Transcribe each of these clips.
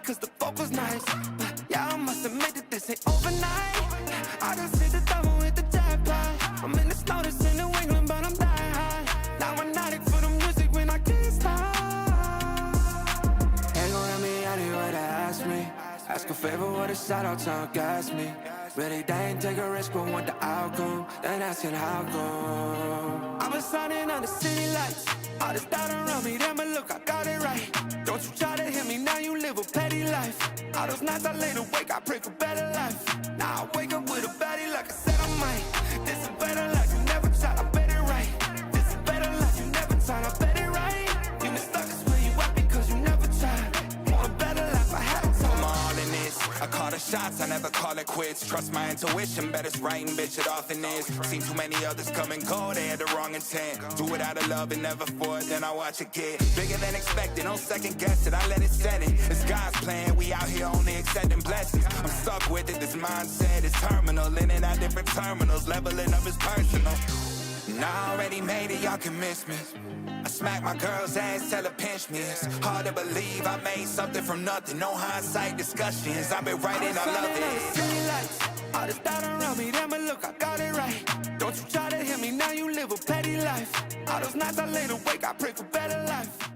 cause the vocal's nice. Yeah, I must admit that this ain't overnight. I just hit the double with the jackpot. I'm in the snow, this in New England, but I'm dying high. Now I'm not for the music when I can't stop. Ain't gon' let me anywhere to ask me. Ask a favor with a shout out to gas me. Really, they ain't take a risk, but want the outcome. Then asking how come. I was signing on the city lights. All this doubt around me, damn it, look, I got it right. Don't you try to hit me, now you live a petty life. All those nights I laid awake, I pray for better life. Now I wake up with a baddie like I said I might. This is better life, you never tried, I bet it right. This is better life, you never tried, I bet it right. You been stuck is where you at because you never tried. Want a better life, I had to. I'm all in this, I call the shots, I never call it quits. Trust my intuition, bet it's right and bitch it often is. Seen too many others come and go, they had the wrong intent. Do it out of love and never for it, then I watch it get bigger than expected. Don't second guess it, I let it set it. It's God's plan, we out here only accepting blessings. I'm stuck with it, this mindset is terminal. In and out different terminals, leveling up is personal. And I already made it, y'all can miss me. I smack my girl's ass, tell her pinch me. It's hard to believe I made something from nothing. No hindsight discussions, I've been writing, I love it. All this doubt around me, damn it, look, I got it right. Don't you try to hit me, now you live a petty life. All those nights I laid awake, I pray for better life.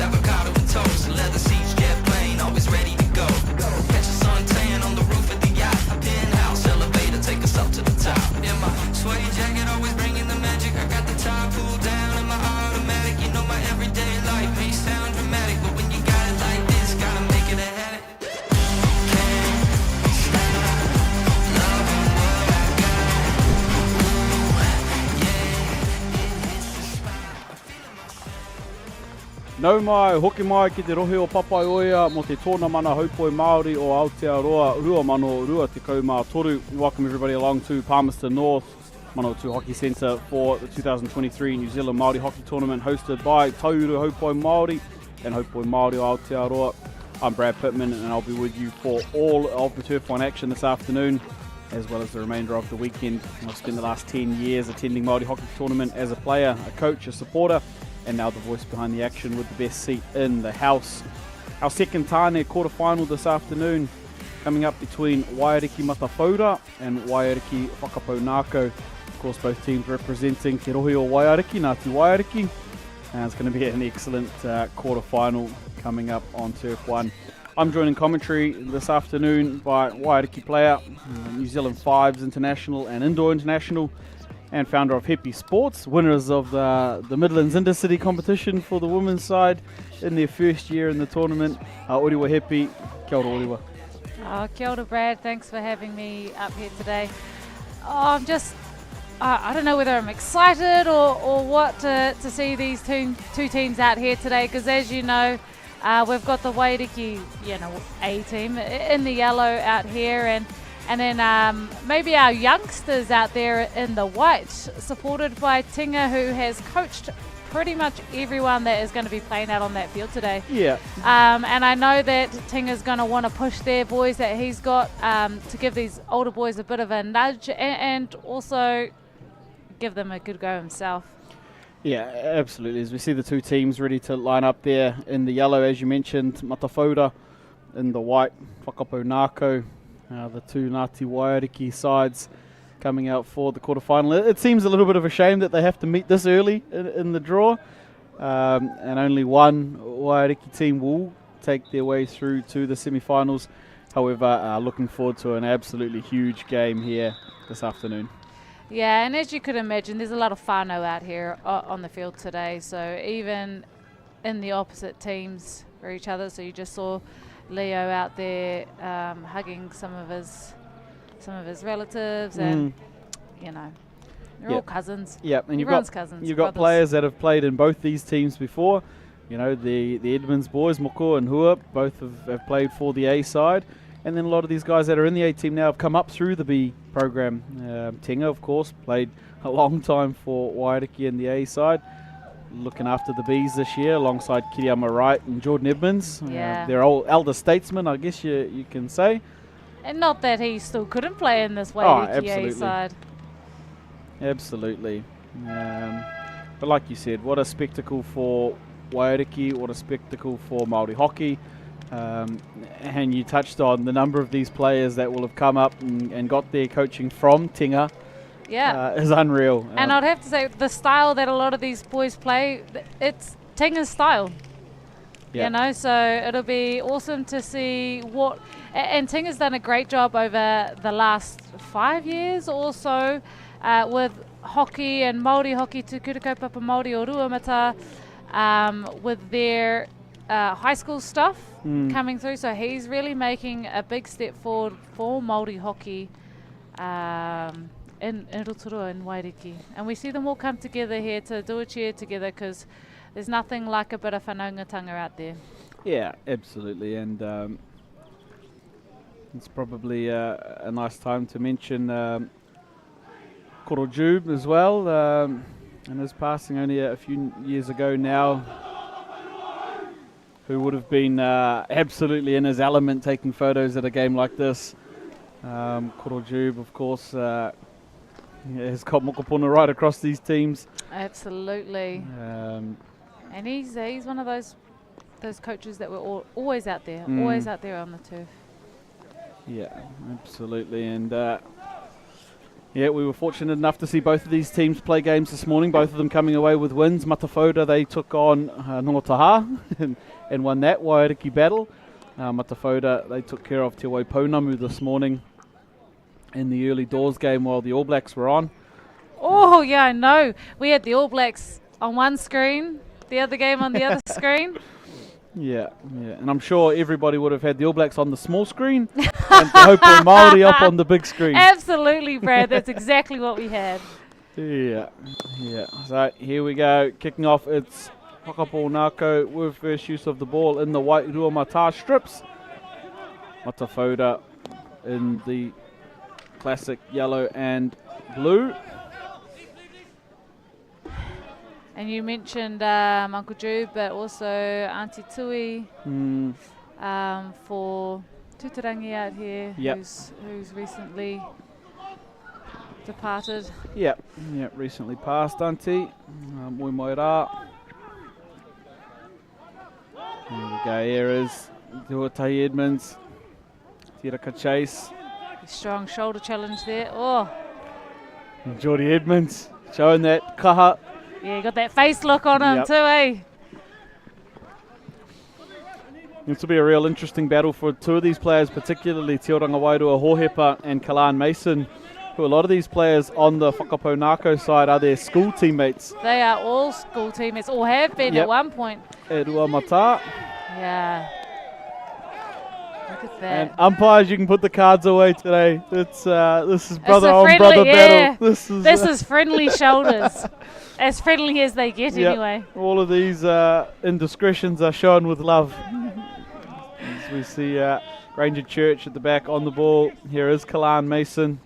Avocado with toast, leather seats, jet plane, always ready to go. Catch a suntan on the roof of the yacht, a penthouse elevator, take us up to the top. In my sweaty jacket, always bringing the magic. I got the top pulled down in my automatic. You know my everyday life may sound dramatic, but when you got it like this, gotta make it a habit. Can't stop loving what I got. Ooh, yeah, it hits the spot. I'm feeling myself. Nau mai, hoki mai ki te rohe o Papai Oia mo te tōna mana haupoi Māori o Aotearoa rua mano rua te kaumā toru. We welcome everybody along to Palmerston North, Manawatu Hockey Centre for the 2023 New Zealand Māori Hockey Tournament hosted by Tauru Haupoi Māori and Haupoi Māori o Aotearoa. I'm Brad Pittman and I'll be with you for all of the Turf 1 action this afternoon, as well as the remainder of the weekend. I've spent the last 10 years attending Māori Hockey Tournament as a player, a coach, a supporter, and now the voice behind the action with the best seat in the house. Our second Tāne quarter-final this afternoon, coming up between Waiariki Matawhora and Waiariki Whakapounako. Of course, both teams representing Te Rohe o Waiariki, Ngāti Waiariki. And it's going to be an excellent quarter-final coming up on Turf 1. I'm joined in commentary this afternoon by Waiariki player, New Zealand Fives International and Indoor International, and founder of Happy Sports, winners of the Midlands Intercity competition for the women's side in their first year in the tournament. Oriwa Happy, kia ora Oriwa. Kia ora Brad, thanks for having me up here today. I'm just, I don't know whether I'm excited or what to see these two teams out here today, because as you know, we've got the Waiariki, A team in the yellow out here, and then maybe our youngsters out there in the white, supported by Tinga, who has coached pretty much everyone that is going to be playing out on that field today. Yeah. And I know that Tinga's going to want to push their boys that he's got to give these older boys a bit of a nudge and also give them a good go himself. Yeah, absolutely. As we see the two teams ready to line up there in the yellow, as you mentioned, Matawhora in the white, Whakapounako. The two Ngāti Waiariki sides coming out for the quarterfinal. It seems a little bit of a shame that they have to meet this early in the draw, and only one Waiariki team will take their way through to the semi-finals. However, looking forward to an absolutely huge game here this afternoon. Yeah, and as you could imagine, there's a lot of whānau out here on the field today. So even in the opposite teams for each other, so you just saw Leo out there hugging some of his relatives, and they're all cousins. Yeah, and everyone's cousins. You've got players that have played in both these teams before. The Edmonds boys, Moko and Hua, both have played for the A side, and then a lot of these guys that are in the A team now have come up through the B program. Tinga, of course, played a long time for Waiariki in the A side, looking after the Bees this year alongside Kiriyama Wright and Jordan Edmonds. Yeah. They're all elder statesmen, I guess you can say. And not that he still couldn't play in this way absolutely. side. Absolutely. But like you said, what a spectacle for Waiariki, what a spectacle for Māori hockey. And you touched on the number of these players that will have come up and got their coaching from Tinga. Yeah. Is unreal. And I'd have to say the style that a lot of these boys play, it's Tinga's style. Yeah. You know, so it'll be awesome to see what... And Tinga's done a great job over the last 5 years or so with hockey and Māori hockey, Te Kurikaupapa Māori o Ruamata, with their high school stuff coming through. So he's really making a big step forward for Māori hockey in Rotorua and Waiariki. And we see them all come together here to do a cheer together because there's nothing like a bit of whanaungatanga out there. Yeah, absolutely. And it's probably a nice time to mention Korojub as well, and his passing only a few years ago now, who would have been absolutely in his element taking photos at a game like this. Korojub, of course, has got mokopuna right across these teams. Absolutely. And he's one of those coaches that were always out there, always out there on the turf. Yeah, absolutely. And yeah, we were fortunate enough to see both of these teams play games this morning, both of them coming away with wins. Matafoda, they took on Nongotaha and won that Waiariki battle. Matafoda, they took care of Te Waipounamu this morning in the early doors game while the All Blacks were on. Oh, yeah, I know. We had the All Blacks on one screen, the other game on the other screen. Yeah, and I'm sure everybody would have had the All Blacks on the small screen and Te Haupo Māori up on the big screen. Absolutely, Brad. That's exactly what we had. Yeah. So here we go. Kicking off, it's Whakapo Nako with first use of the ball in the white Ruamata strips. Matafoda in the classic yellow and blue. And you mentioned Uncle Drew, but also Auntie Tui for Tuturangi out here, who's recently departed. Yeah, recently passed, Auntie. Moi mai rā. There we go, here is Tuatahi Edmonds, Tiraka Chase. Strong shoulder challenge there. Oh, Jordy Edmonds showing that kaha. Yeah, got that face look on him too, eh? This will be a real interesting battle for two of these players, particularly Te Oranga Wairua Hohepa and Kalan Mason, who a lot of these players on the Whakapo Nako side are their school teammates. They are all school teammates, or have been at one point. E Ruamata. Yeah. Look at that. And umpires, you can put the cards away today. It's this is brother on brother battle. This is friendly shoulders. As friendly as they get anyway. All of these indiscretions are shown with love. As we see Ranger Church at the back on the ball. Here is Kalan Mason.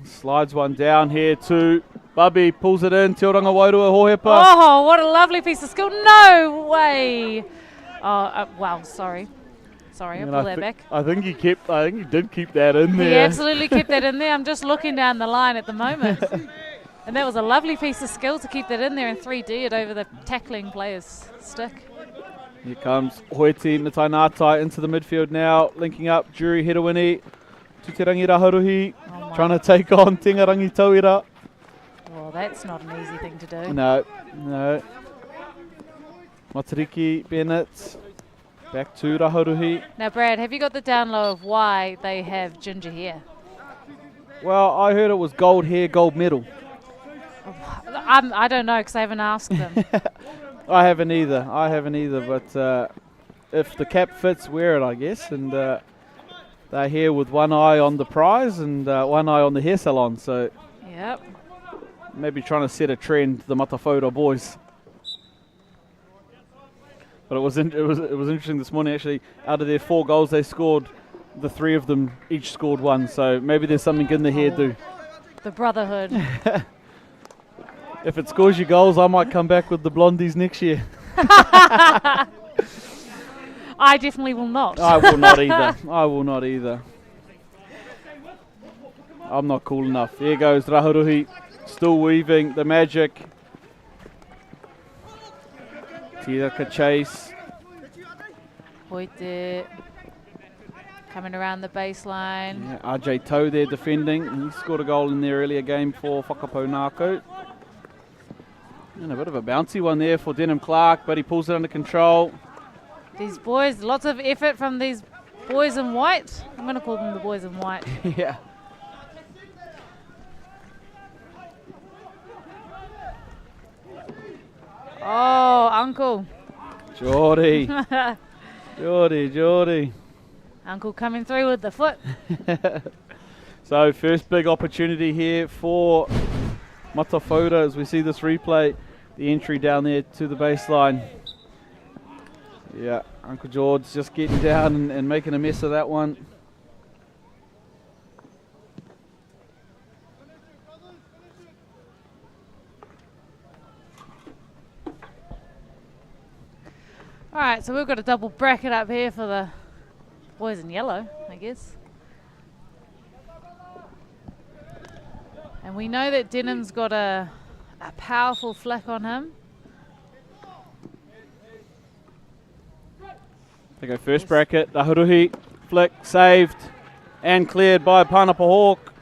Slides one down here to Bubby. Pulls it in. Te Oranga Wairua Hohepa. Oh, what a lovely piece of skill. No way. Oh, wow, sorry. Sorry, I'll pull that back. I think he did keep that in there. He absolutely kept that in there. I'm just looking down the line at the moment. And that was a lovely piece of skill to keep that in there and 3D it over the tackling player's stick. Here comes Hoeti Matainatai into the midfield now, linking up Juri Hedawini to Te Rangi Raharuhi, trying to take on Tingarangi Tauira. Well, that's not an easy thing to do. No. Matariki Bennett, back to Raharuhi. Now, Brad, have you got the down low of why they have ginger hair? Well, I heard it was gold hair, gold medal. I don't know because I haven't asked them. I haven't either, but if the cap fits, wear it, I guess. And they're here with one eye on the prize and one eye on the hair salon, so yep. Maybe trying to set a trend, the Matafoda boys. But it was interesting this morning, actually. Out of their 4 goals they scored, the 3 of them each scored 1, so maybe there's something in the hairdo. The brotherhood. If it scores you goals, I might come back with the blondies next year. I definitely will not. I will not either. I will not either. I'm not cool enough. There goes Rahuruhi, still weaving the magic. Tiraka chase. Hoite coming around the baseline. Yeah, RJ Toe there defending. He scored a goal in the earlier game for Whakapounako. And a bit of a bouncy one there for Denham Clark, but he pulls it under control. These boys, lots of effort from these boys in white. I'm going to call them the boys in white. Yeah. Oh, Uncle. Geordie. Geordie. Uncle coming through with the foot. So first big opportunity here for Matawhora as we see this replay. The entry down there to the baseline. Yeah, Uncle George just getting down and making a mess of that one. All right, so we've got a double bracket up here for the boys in yellow, I guess. And we know that Denham's got a powerful flick on him. They go first bracket, Rahuruhi, flick, saved, and cleared by Panapa Hawk.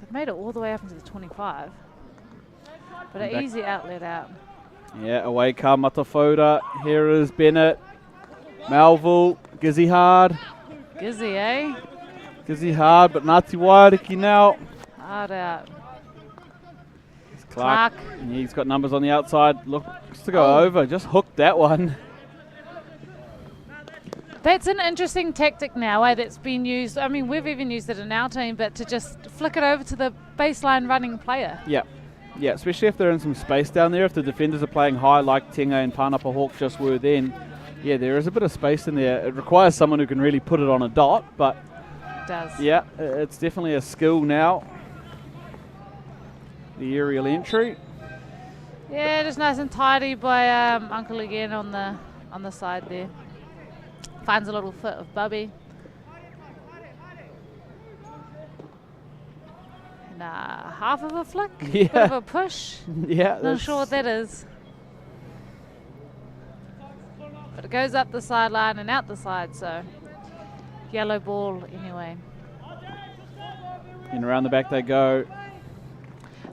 They've made it all the way up into the 25. But an easy outlet out. Yeah, away come Matawhora. Here is Bennett, Melville, Gizzy hard. Gizzy, eh? Gizzy hard, but Ngāti Wairiki now. Hard out. Clark. Yeah, he's got numbers on the outside. Looks to go over. Just hooked that one. That's an interesting tactic now, that's been used. I mean, we've even used it in our team, but to just flick it over to the baseline running player. Yeah. Yeah, especially if they're in some space down there. If the defenders are playing high like Tenga and Panapa Hawk just were then, yeah, there is a bit of space in there. It requires someone who can really put it on a dot, but it does. Yeah, it's definitely a skill now. The aerial entry. Yeah, just nice and tidy by Uncle again on the side there. Finds a little foot of Bubby. And half of a flick, Yeah. bit of a push. Yeah. Not sure what that is. But it goes up the sideline and out the side, so yellow ball anyway. And around the back they go.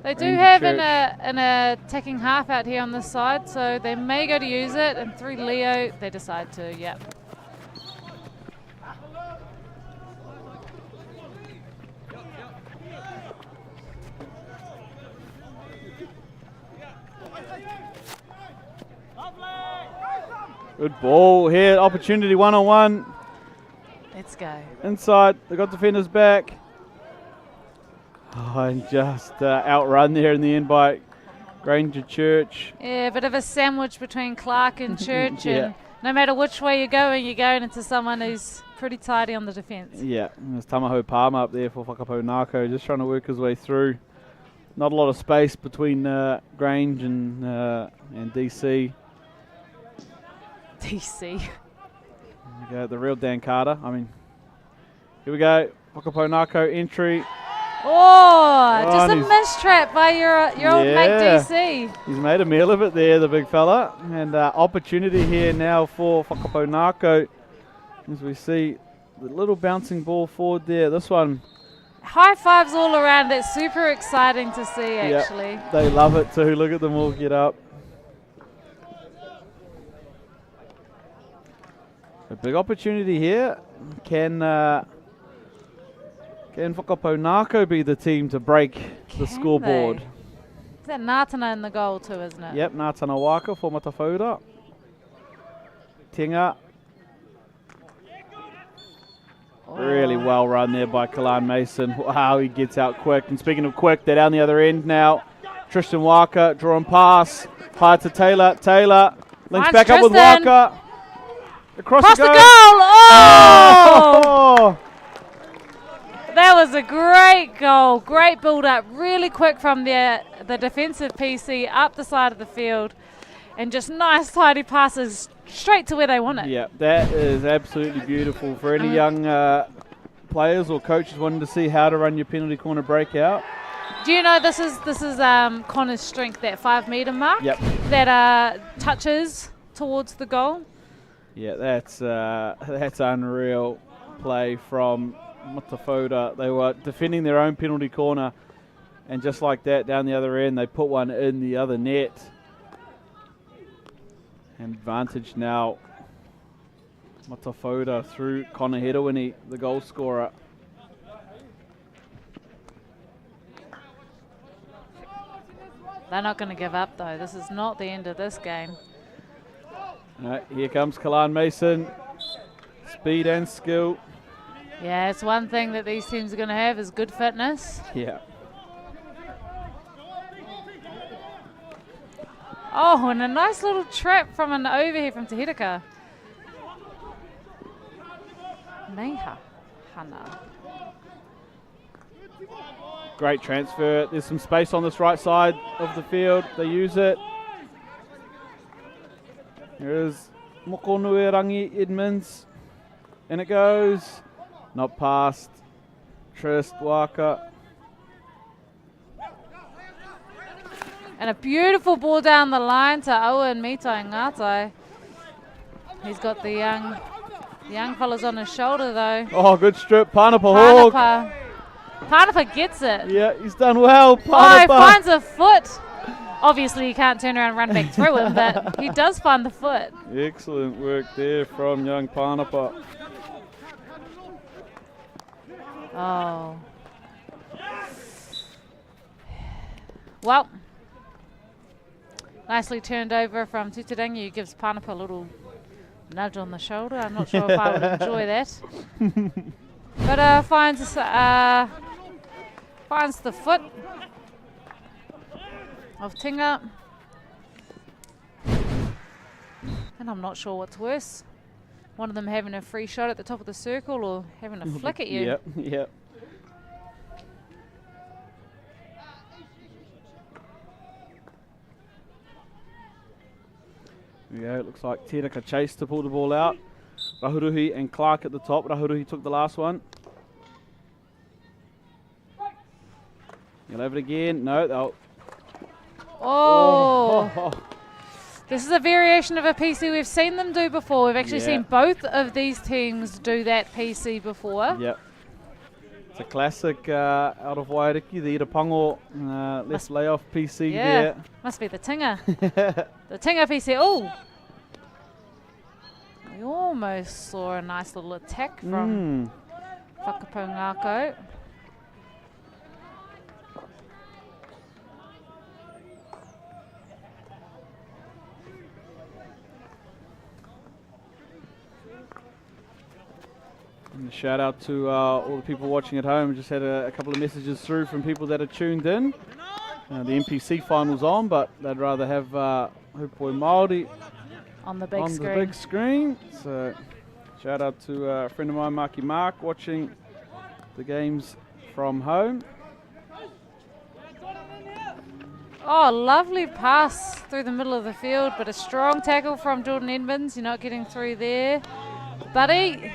They do Ranger have Church. an attacking half out here on this side, so they may go to use it, and through Leo, they decide to, yep. Good ball here. Opportunity one-on-one. Let's go. Inside. They got defenders back. Oh, and just outrun there in the end by Ranger Church. Yeah, a bit of a sandwich between Clark and Church, Yeah. and no matter which way you're going into someone who's pretty tidy on the defence. Yeah, and there's Tamaho Palmer up there for Whakapounako, just trying to work his way through. Not a lot of space between Grange and DC. DC. There we go, the real Dan Carter. I mean, here we go. Whakapounako entry. Oh, Oh, just a and he's- mistrap by your old mate Yeah. DC. He's made a meal of it there, the big fella. And opportunity here now for Whakapounako. As we see the little bouncing ball forward there. This one, High fives all around. That's super exciting to see, actually. yeah, they love it too. Look at them all get up. A big opportunity here. Can Whakapounako be the team to break the Can scoreboard? they? Is that Nātana in the goal too, isn't it? Yep, Ngātana Waka for Matawhora. Tenga. Really well run there by Kalan Mason. Wow, he gets out quick. And speaking of quick, they're down the other end now. Tristan Waka, drawing pass. High to Taylor. Taylor links Nice, back up with Tristan. Waka. Across Cross the the goal. goal! Oh! Oh! That was a great goal. Great build-up. Really quick from the defensive PC up the side of the field. And just nice, tidy passes straight to where they want it. Yeah, that is absolutely beautiful for any young players or coaches wanting to see how to run your penalty corner breakout. Do you know this is Connor's strength, that 5 metre mark? Yep. That touches towards the goal. Yeah, that's unreal play from Matafoda. They were defending their own penalty corner, and just like that, down the other end, they put one in the other net. And advantage now, Matafoda through Connor Hedawini, the goal scorer. They're not going to give up, though. This is not the end of this game. Here comes Kalan Mason. Speed and skill. Yeah, it's one thing that these teams are going to have is good fitness. Yeah. Oh, and a nice little trap from an overhead from Te Hirika. Meha Hana. Great transfer. There's some space on this right side of the field. They use it. Here's Mokonuerangi Edmonds. And it goes. Not past Trist Waka. And a beautiful ball down the line to Owen Mitai Ngatai. He's got the young fellas on his shoulder, though. Oh, good strip. Panapa Hawk. Panapa gets it. Yeah, he's done well. Oh, he finds a foot. Obviously, he can't turn around and run back through him, but he does find the foot. Excellent work there from young Panapa. Oh. Well, nicely turned over from Tutarangi, who gives Panapa a little nudge on the shoulder. I'm not sure if I would enjoy that. But finds the foot of Tinga. And I'm not sure what's worse. One of them having a free shot at the top of the circle or having a flick at you. Yep, yep. There we go, it looks like Teraka chased to pull the ball out. Rahuruhi and Clark at the top. Rahuruhi took the last one. You'll have it again. No, they'll... Oh! This is a variation of a PC we've seen them do before. We've actually seen both of these teams do that PC before. Yep. It's a classic out of Wairiki, the Irapango left layoff PC there. Must be the Tinga. The Tinga PC. Oh! We almost saw a nice little attack from Whakapongako. And a shout out to all the people watching at home. Just had a couple of messages through from people that are tuned in. The NPC final's on, but they'd rather have Hupoi Māori on the big screen. So shout out to a friend of mine, Marky Mark, watching the games from home. Oh, lovely pass through the middle of the field, but a strong tackle from Jordan Edmonds. You're not getting through there, buddy.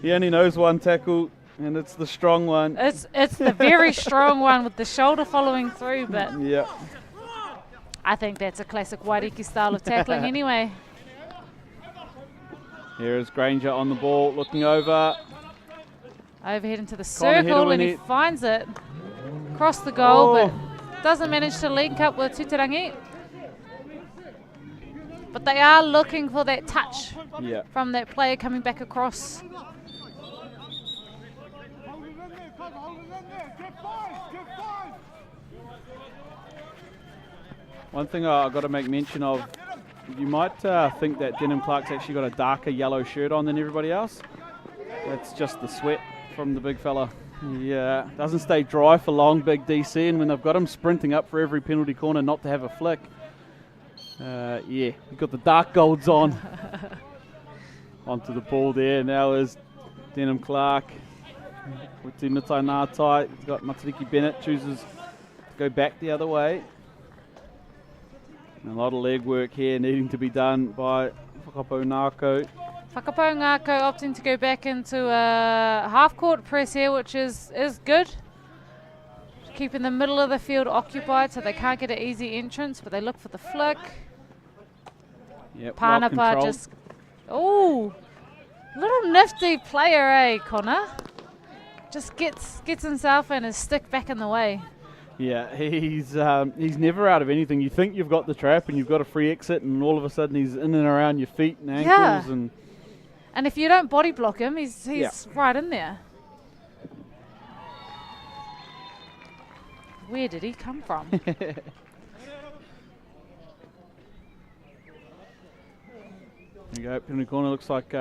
He only knows one tackle, and it's the strong one. It's the very strong one with the shoulder following through, but yeah, I think that's a classic Wairiki style of tackling anyway. Here is Granger on the ball, looking over. Overhead into the circle, and he finds it. Across the goal, but doesn't manage to link up with Tutarangi. But they are looking for that touch from that player coming back across. One thing I've got to make mention of, you might think that Denham Clark's actually got a darker yellow shirt on than everybody else. That's just the sweat from the big fella. Yeah, doesn't stay dry for long, big DC, and when they've got him sprinting up for every penalty corner not to have a flick, you've got the dark golds on. Onto the ball there, now is Denham Clark. Uti Nutai Ngātai, he's got Matariki Bennett, chooses to go back the other way. And a lot of leg work here needing to be done by Whakapo Ngāko. Whakapo Ngāko opting to go back into a half-court press here, which is good. Keeping the middle of the field occupied so they can't get an easy entrance, but they look for the flick. Yep, Pānapa just... Oh! Little nifty player, eh, Connor? Just gets himself and his stick back in the way. Yeah, he's never out of anything. You think you've got the trap and you've got a free exit, and all of a sudden he's in and around your feet and ankles. And if you don't body block him, he's right in there. Where did he come from? There you go, penalty corner. Looks like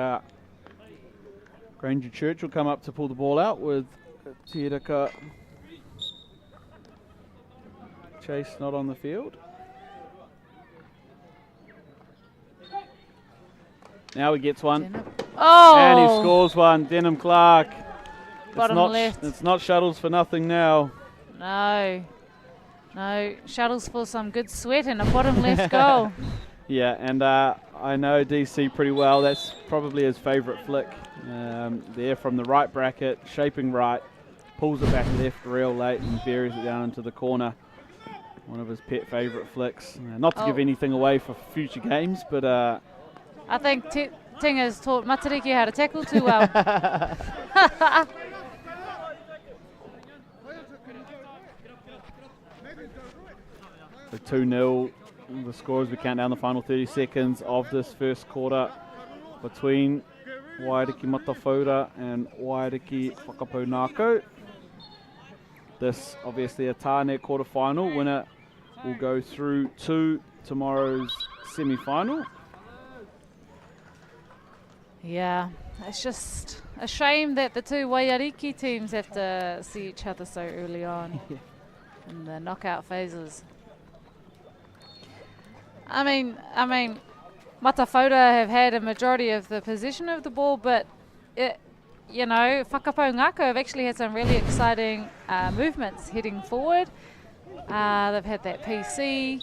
Granger Church will come up to pull the ball out with Tiraka Chase not on the field. Now he gets one. Oh! And he scores one. Denham Clark. Bottom left. It's not shuttles for nothing now. No, shuttles for some good sweat and a bottom left goal. Yeah, and I know DC pretty well. That's probably his favourite flick. There from the right bracket, shaping right, pulls it back left real late and buries it down into the corner. One of his pet favourite flicks. Not to give anything away for future games, but... I think Ting has taught Matariki how to tackle too well. So 2-0, the score as we count down the final 30 seconds of this first quarter between Waiariki Matawhaura and Waiariki Whakapo Ngāko. This, obviously, a Tāne quarter-final. Winner will go through to tomorrow's semi-final. Yeah, it's just a shame that the two Waiariki teams have to see each other so early on in the knockout phases. I mean, Matawhaura have had a majority of the possession of the ball, but Whakapo Ngāko have actually had some really exciting movements heading forward. They've had that PC,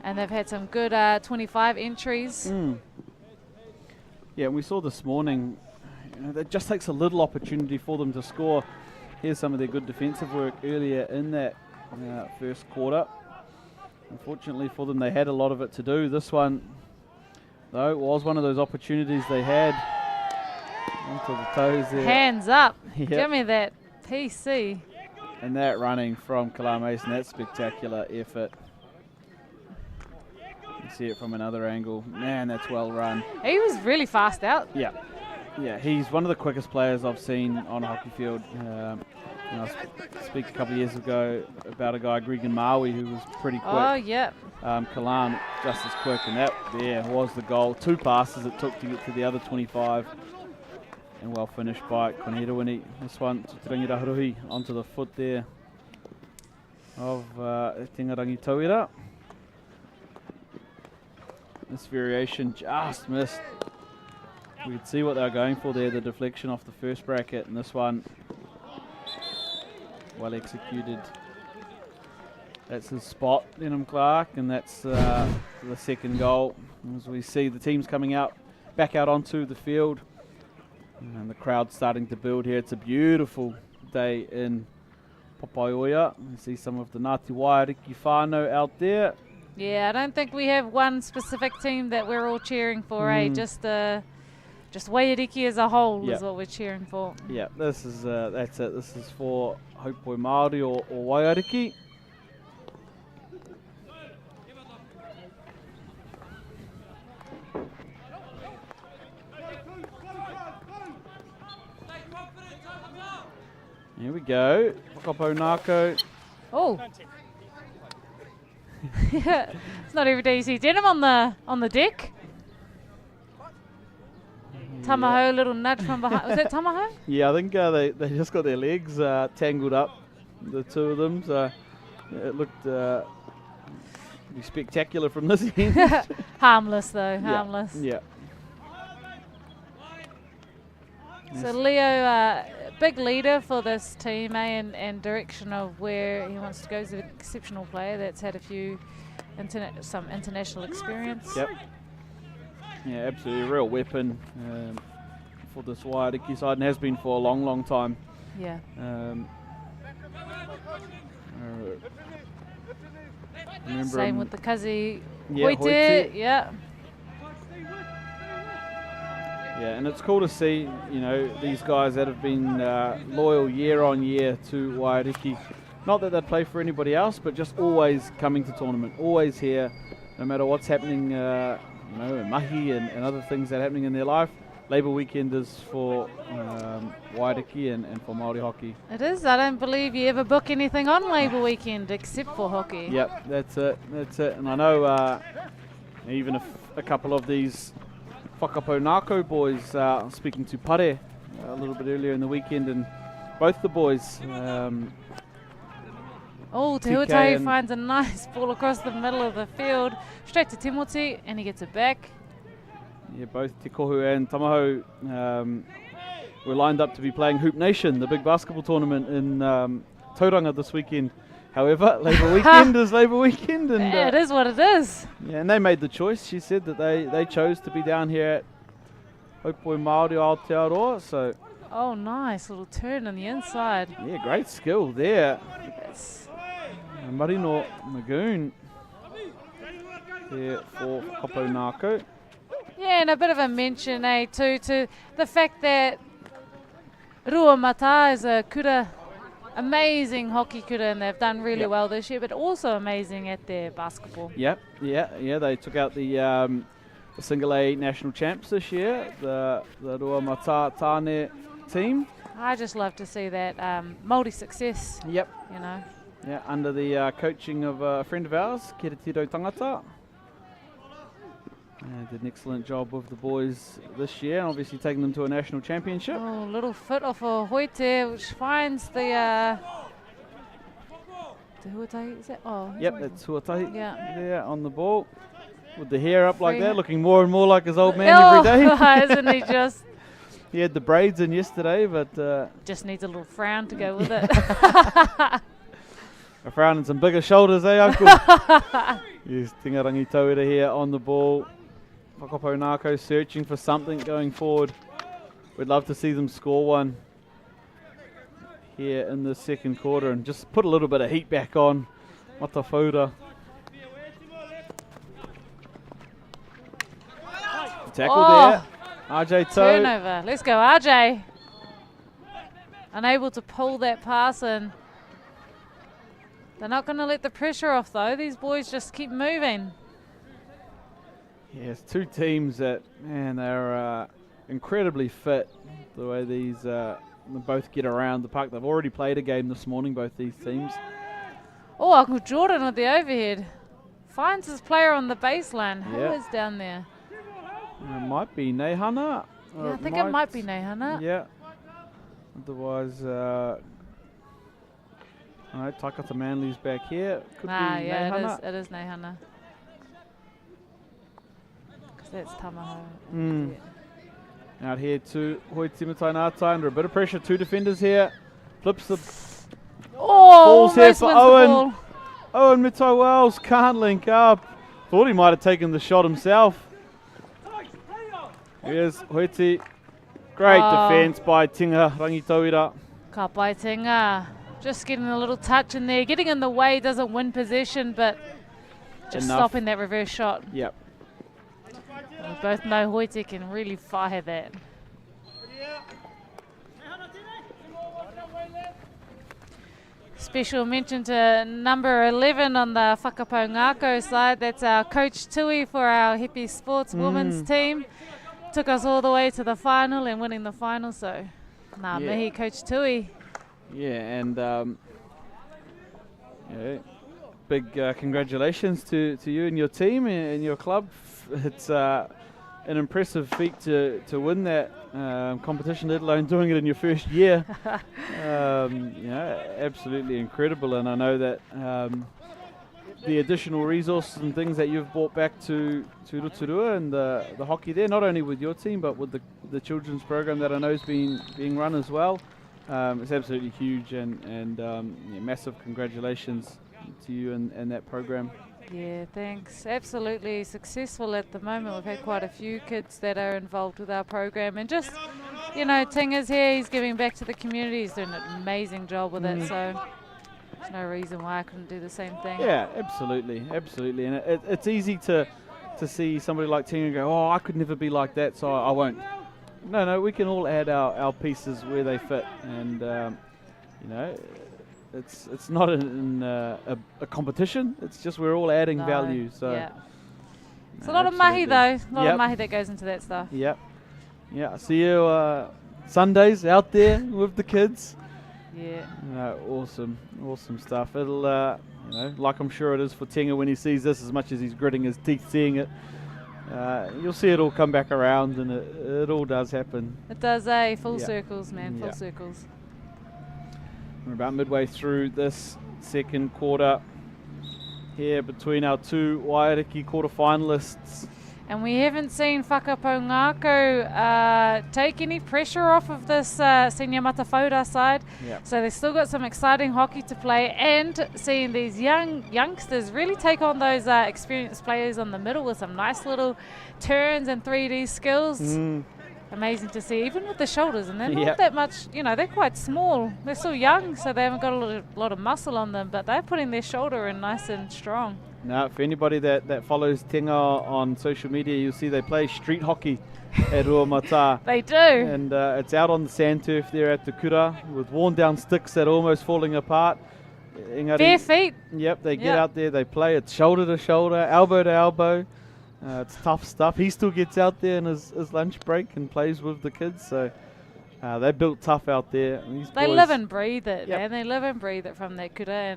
and they've had some good 25 entries. Yeah, we saw this morning, it just takes a little opportunity for them to score. Here's some of their good defensive work earlier in that first quarter. Unfortunately for them, they had a lot of it to do. This one, though, was one of those opportunities they had. Onto the toes there. Hands up. Yep. Give me that PC. And that running from Kala Mason, that spectacular effort. You see it from another angle. Man, that's well run. He was really fast out. Yeah, he's one of the quickest players I've seen on a hockey field. I speak a couple of years ago about a guy, Gregan Maui, who was pretty quick. Oh, yeah. Kalan just as quick, and that there was the goal. 2 passes it took to get to the other 25. And well finished by Konerawini. This one, Turangi Raharuhi onto the foot there of Tingarangi Tauira. This variation just missed. We could see what they were going for there, the deflection off the first bracket, and this one well executed. That's his spot, Denham Clark, and that's the second goal. As we see the teams coming out, back out onto the field, and the crowd starting to build here. It's a beautiful day in Papaioia. You see some of the Ngāti Waiariki whānau out there. Yeah, I don't think we have one specific team that we're all cheering for, Just Waiariki as a whole is what we're cheering for. Yeah, this is that's it. This is for Haupoi Māori or Waiariki. Here we go. Whakapo Ngāko. Oh. It's not every day you see Denham on the deck. Tamaho, little nudge from behind. Was that Tamaho? Yeah, I think they just got their legs tangled up, the two of them. So it looked pretty spectacular from this end. Harmless though, harmless. Yeah. So Leo big leader for this team, and direction of where he wants to go. He's an exceptional player that's had a few some international experience. Yep. Yeah, absolutely, a real weapon for this Waiariki side, and has been for a long, long time. Yeah. Same with the Kazi Hoite. Yeah. Yeah, and it's cool to see, you know, these guys that have been loyal year on year to Waiariki. Not that they'd play for anybody else, but just always coming to tournament, always here, no matter what's happening, you know, in mahi and other things that are happening in their life. Labour weekend is for Waiariki and for Māori hockey. It is. I don't believe you ever book anything on Labour weekend except for hockey. Yep, that's it. And I know even if a couple of these Whakapo Nāko boys, speaking to Pare a little bit earlier in the weekend, and both the boys. Te Huatahi finds a nice ball across the middle of the field, straight to Timoti, and he gets it back. Yeah, both Te Kohu and Tamaho were lined up to be playing Hoop Nation, the big basketball tournament in Tauranga this weekend. However, Labour weekend is Labour weekend. And it is what it is. Yeah, and they made the choice. She said that they chose to be down here at Haupoi Māori Aotearoa, so... Oh, nice little turn on the inside. Yeah, great skill there. Yes. Marino Magoon there for Whakapo Nāko. Yeah, and a bit of a mention, too, to the fact that Rua Mata is a kura, amazing hockey kura, and they've done really well this year, but also amazing at their basketball. Yeah, they took out the Single A national champs this year, the Rua Mata Tāne team. I just love to see that Māori success. Yep. You know. Yeah, under the coaching of a friend of ours, Keretiro Tangata. Did an excellent job with the boys this year, and obviously taking them to a national championship. Oh, little foot off a Hoite, which finds the Huatahi, is that? Oh, yep, that's Huatahi. Yeah. There on the ball, with the hair up like that, looking more and more like his old man every day. Isn't he just? He had the braids in yesterday, but... just needs a little frown to go with it. A frown and some bigger shoulders, Uncle? Yes, Tingarangi Tauira here on the ball. Whakapo Nāko searching for something going forward. We'd love to see them score one here in the second quarter and just put a little bit of heat back on Matawhaura. Tackle there. RJ Toe. Turnover. Let's go, RJ. Unable to pull that pass in. They're not going to let the pressure off, though. These boys just keep moving. Yes, two teams that, man, they're incredibly fit. The way these both get around the park. They've already played a game this morning, both these teams. Oh, Uncle Jordan with the overhead. Finds his player on the baseline. Who is down there? It might be Neihana. Yeah, I think it might be Neihana. Yeah. Otherwise... Alright, Takata Manley's back here. Could be Neihana. It is Neihana. Because that's Tamaho. Yeah. Out here to Hoitimatai Ngātai under a bit of pressure. Two defenders here. Flips the balls here for Owen. Owen Mitai Wells can't link up. Thought he might have taken the shot himself. Here's Hoiti. Great defence by Tinga Rangitauira. Ka pai Tinga. Just getting a little touch in there. Getting in the way doesn't win possession, but just stopping that reverse shot. Yep. We both know Hoite can really fire that. Special mention to number 11 on the Whakapo Ngāko side. That's our Coach Tui for our Hippie Sports women's team. Took us all the way to the final and winning the final, so mihi Coach Tui. Yeah, and big congratulations to you and your team and your club. It's an impressive feat to win that competition, let alone doing it in your first year. Absolutely incredible, and I know that the additional resources and things that you've brought back to Rotorua and the hockey there, not only with your team but with the children's program that I know is being run as well. It's absolutely huge, and yeah, massive congratulations to you and that program. Yeah, thanks. Absolutely successful at the moment. We've had quite a few kids that are involved with our program, and just, you know, Tinga's here, he's giving back to the community, he's doing an amazing job with it, so there's no reason why I couldn't do the same thing. Yeah, absolutely, and it's easy to see somebody like Tinga go, oh, I could never be like that, so I won't. No, we can all add our pieces where they fit, and you know, it's not a competition. It's just we're all adding value. So yeah. It's a lot of mahi though. A lot of mahi that goes into that stuff. Yep. Yeah. I see you Sundays out there with the kids. Yeah. Awesome stuff. It'll you know, like I'm sure it is for Tinga when he sees this, as much as he's gritting his teeth seeing it. You'll see it all come back around, and it all does happen. It does, full circles, man, full circles. We're about midway through this second quarter here between our two Wairiki quarterfinalists. And we haven't seen Whakapōngākau take any pressure off of this senior Matawhauta side. Yep. So they've still got some exciting hockey to play, and seeing these youngsters really take on those experienced players on the middle with some nice little turns and 3D skills. Amazing to see, even with the shoulders, and they're not that much, you know, they're quite small. They're still young, so they haven't got a lot of muscle on them, but they're putting their shoulder in nice and strong. Now, for anybody that follows Tinga on social media, you'll see they play street hockey at Ruamata. They do. And it's out on the sand turf there at the Kura with worn down sticks that are almost falling apart. Bare feet. Yep, they get out there, they play. It's shoulder to shoulder, elbow to elbow. It's tough stuff. He still gets out there in his lunch break and plays with the kids. So they're built tough out there. They live and breathe it, man. They live and breathe it from that Kura,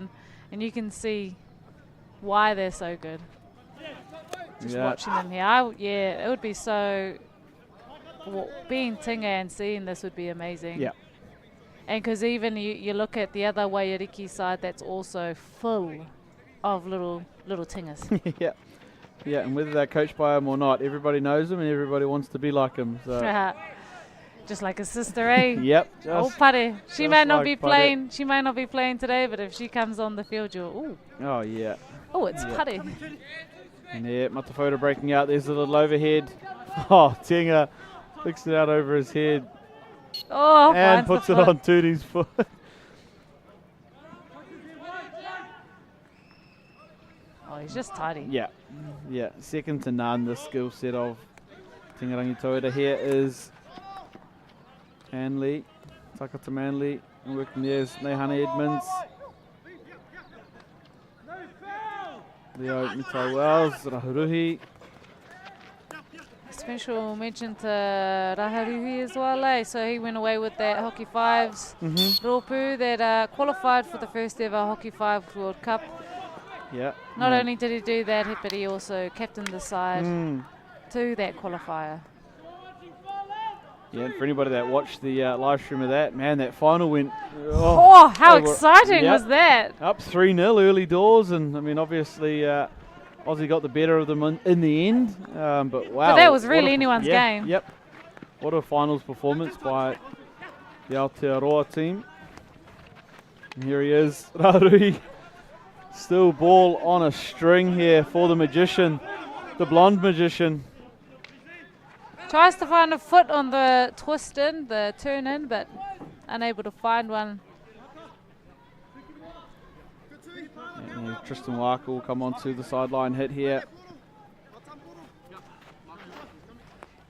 and you can see why they're so good. Just watching them here. It would be so... being Tinga and seeing this would be amazing. Yeah. And because even you look at the other Wairiki side, that's also full of little Tingas. Yeah, and whether they're coached by him or not, everybody knows him and everybody wants to be like him. So. Just like a sister, eh? Yep. Oh, Pare. She may not be playing. She may not be playing today, but if she comes on the field, you'll. Oh yeah. Oh, it's Pare. And yeah, Matawhauta breaking out. There's a little overhead. Oh, Tinga picks it out over his head. Oh, and puts it on Tuti's foot. Oh, he's just tidy. Yeah. Second to none, the skill set of Tingarangi Toyota. Here is Manley, Takata Manley, and working there is Nehana Edmonds. Leo Mitai Wells, Raharuhi. Special mention to Raharuhi as well, so he went away with that Hockey Fives Ropu that qualified for the first ever Hockey Fives World Cup. Yeah. Not only did he do that, but he also captained the side to that qualifier. Yeah, and for anybody that watched the live stream of that, man, that final went... Oh, how exciting was that? Up 3-0 early doors, and I mean, obviously Aussie got the better of them in the end, but wow. But that was really anyone's game. Yep. What a finals performance by the Aotearoa team. And here he is, Rarui. Still ball on a string here for the magician, the blonde magician. Tries to find a foot on the twist in, the turn in, but unable to find one. And Tristan Walker will come onto the sideline hit here.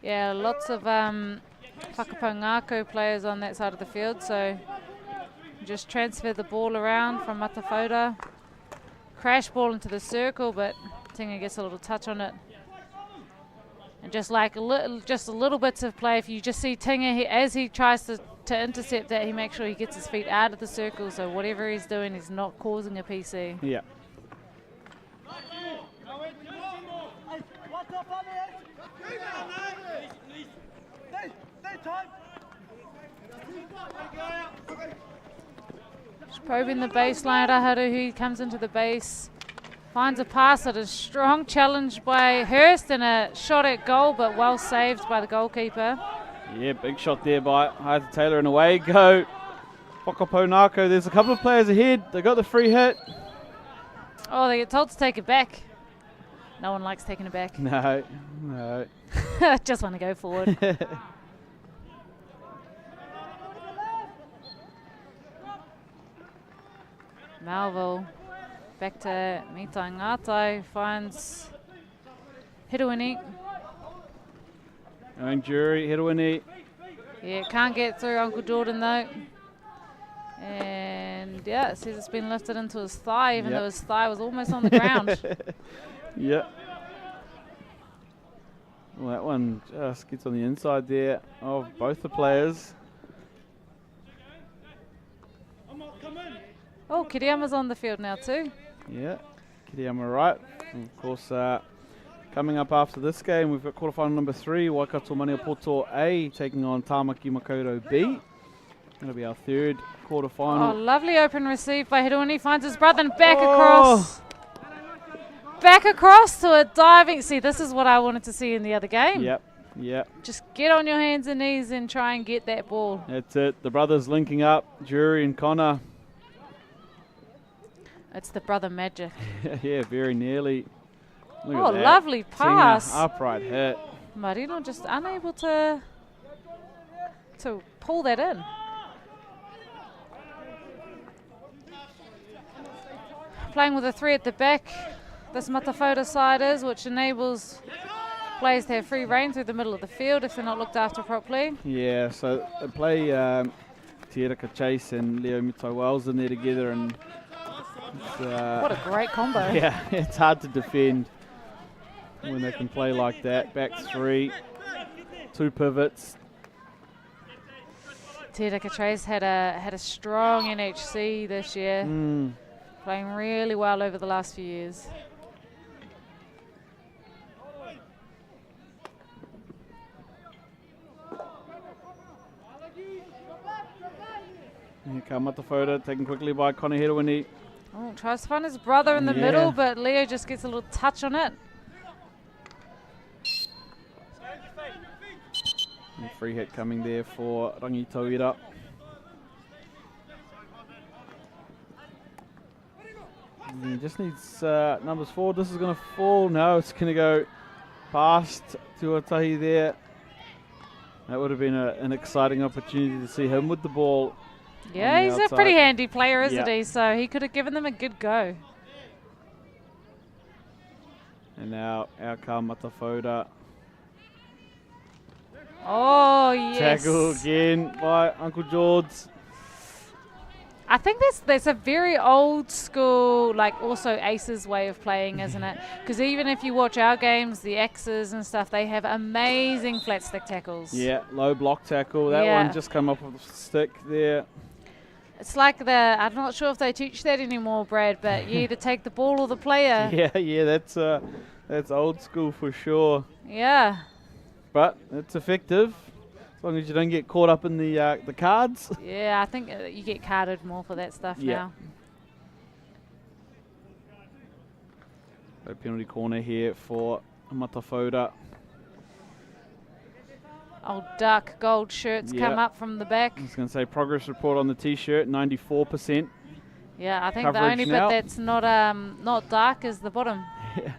Yeah, lots of Whakapōngākau players on that side of the field, so just transfer the ball around from Matawhauta. Crash ball into the circle, but Tinga gets a little touch on it. And just like a little bits of play, if you just see Tinga, as he tries to intercept that, he makes sure he gets his feet out of the circle, so whatever he's doing, he's not causing a PC. Yeah. Just probing the baseline, Raharuhi comes into the base. Finds a pass at a strong challenge by Hurst and a shot at goal, but well saved by the goalkeeper. Yeah, big shot there by Hyder Taylor, and away go Whakapounako, there's a couple of players ahead. They got the free hit. Oh, they get told to take it back. No one likes taking it back. No. Just want to go forward. Malville back to Mita Ngatai, finds Hiruini. Own jury, Hiruini. Yeah, can't get through Uncle Jordan though. And yeah, it says it's been lifted into his thigh, even though his thigh was almost on the ground. Yep. Well, that one just gets on the inside there of both the players. Oh, Kiriyama's on the field now too. Yeah, Kiriyama right. And of course, coming up after this game, we've got quarterfinal number 3, Waikato Maniapoto A taking on Tāmaki Makaurau B. That'll be our third quarterfinal. Oh, lovely open receive by Hiruini. Finds his brother and back across. Back across to a diving. See, this is what I wanted to see in the other game. Yep. Just get on your hands and knees and try and get that ball. That's it. The brothers linking up, Jury and Connor. It's the brother magic. Yeah, very nearly. Look Oh, at that. lovely pass. Tina, upright hit. Marino just unable to pull that in. Playing with a 3 at the back, this Matafota side is, which enables players to have free reign through the middle of the field if they're not looked after properly. Yeah, so they play Tiraka Chase and Leo Mitai Wells in there together, and what a great combo. Yeah, it's hard to defend when they can play like that. Back 3, 2 pivots. Tiraka Trace had a strong NHC this year, playing really well over the last few years. Here come Matafota, taken quickly by Conor Hiruini. Oh, tries to find his brother in the middle, but Leo just gets a little touch on it. And free hit coming there for Rangi Tauira. He just needs numbers 4. This is going to fall. No, it's going to go past Tuatahi there. That would have been an exciting opportunity to see him with the ball. Yeah, he's a pretty handy player, isn't Yeah. he? So he could have given them a good go. And now our Matafota. Oh, yes. Tackle again by Uncle George. I think that's a very old school, like also Aces way of playing, isn't it? Because even if you watch our games, the X's and stuff, they have amazing flat stick tackles. Yeah, low block tackle. That one just come up with a stick there. It's like I'm not sure if they teach that anymore, Brad, but you either take the ball or the player. Yeah, that's old school for sure. Yeah. But it's effective as long as you don't get caught up in the cards. Yeah, I think you get carded more for that stuff now. So penalty corner here for Matafota. Old dark gold shirts come up from the back. I was going to say progress report on the T-shirt, 94%. Yeah, I think the Coverage only now. bit that's not dark is the bottom. Yeah.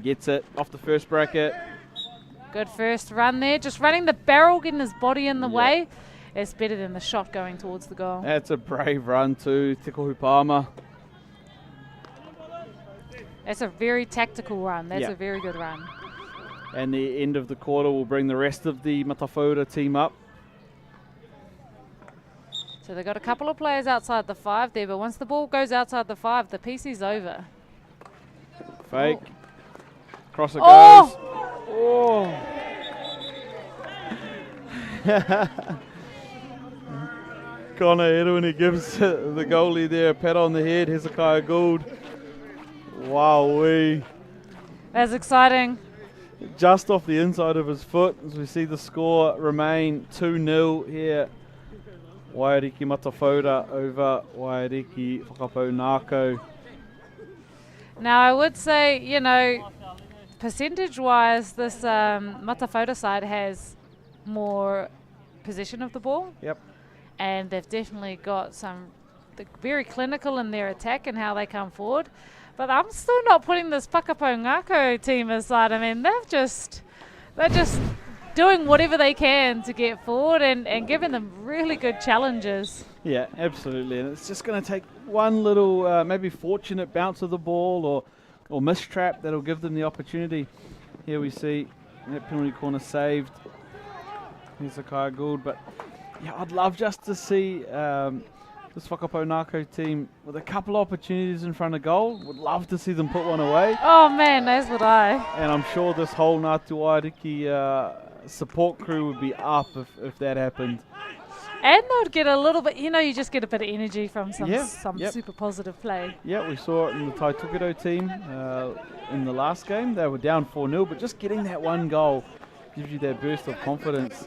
Gets it off the first bracket. Good first run there. Just running the barrel, getting his body in the way. It's better than the shot going towards the goal. That's a brave run too, Tiko Hupama. That's a very tactical run. That's a very good run. And the end of the quarter will bring the rest of the Matafota team up. So they've got a couple of players outside the 5 there, but once the ball goes outside the 5, the PC's over. Fake. Cross it goes. Oh! Connor Edwin, gives the goalie there a pat on the head. Hezekiah Gould. Wowee. That's exciting. Just off the inside of his foot as we see the score remain 2-0 here. Wairiki Matafota over Wairiki Whakapounako. Now I would say, percentage-wise, this Matafota side has more possession of the ball. Yep. And they've definitely got they're very clinical in their attack and how they come forward. But I'm still not putting this Whakapo Ngako team aside. I mean, they're just doing whatever they can to get forward and giving them really good challenges. Yeah, absolutely. And it's just going to take one little, maybe fortunate bounce of the ball or mistrap that'll give them the opportunity. Here we see that penalty corner saved. Here's a Kaya Gould. But yeah, I'd love just to see this Whakapo Ngako team with a couple of opportunities in front of goal. Would love to see them put one away. Oh man, as would I. And I'm sure this whole Ngāti Waiariki support crew would be up if that happened. And they would get a little bit, you just get a bit of energy from some Yep. super positive play. Yeah, we saw it in the Tai Tukuto team in the last game. They were down 4-0, but just getting that one goal gives you that burst of confidence.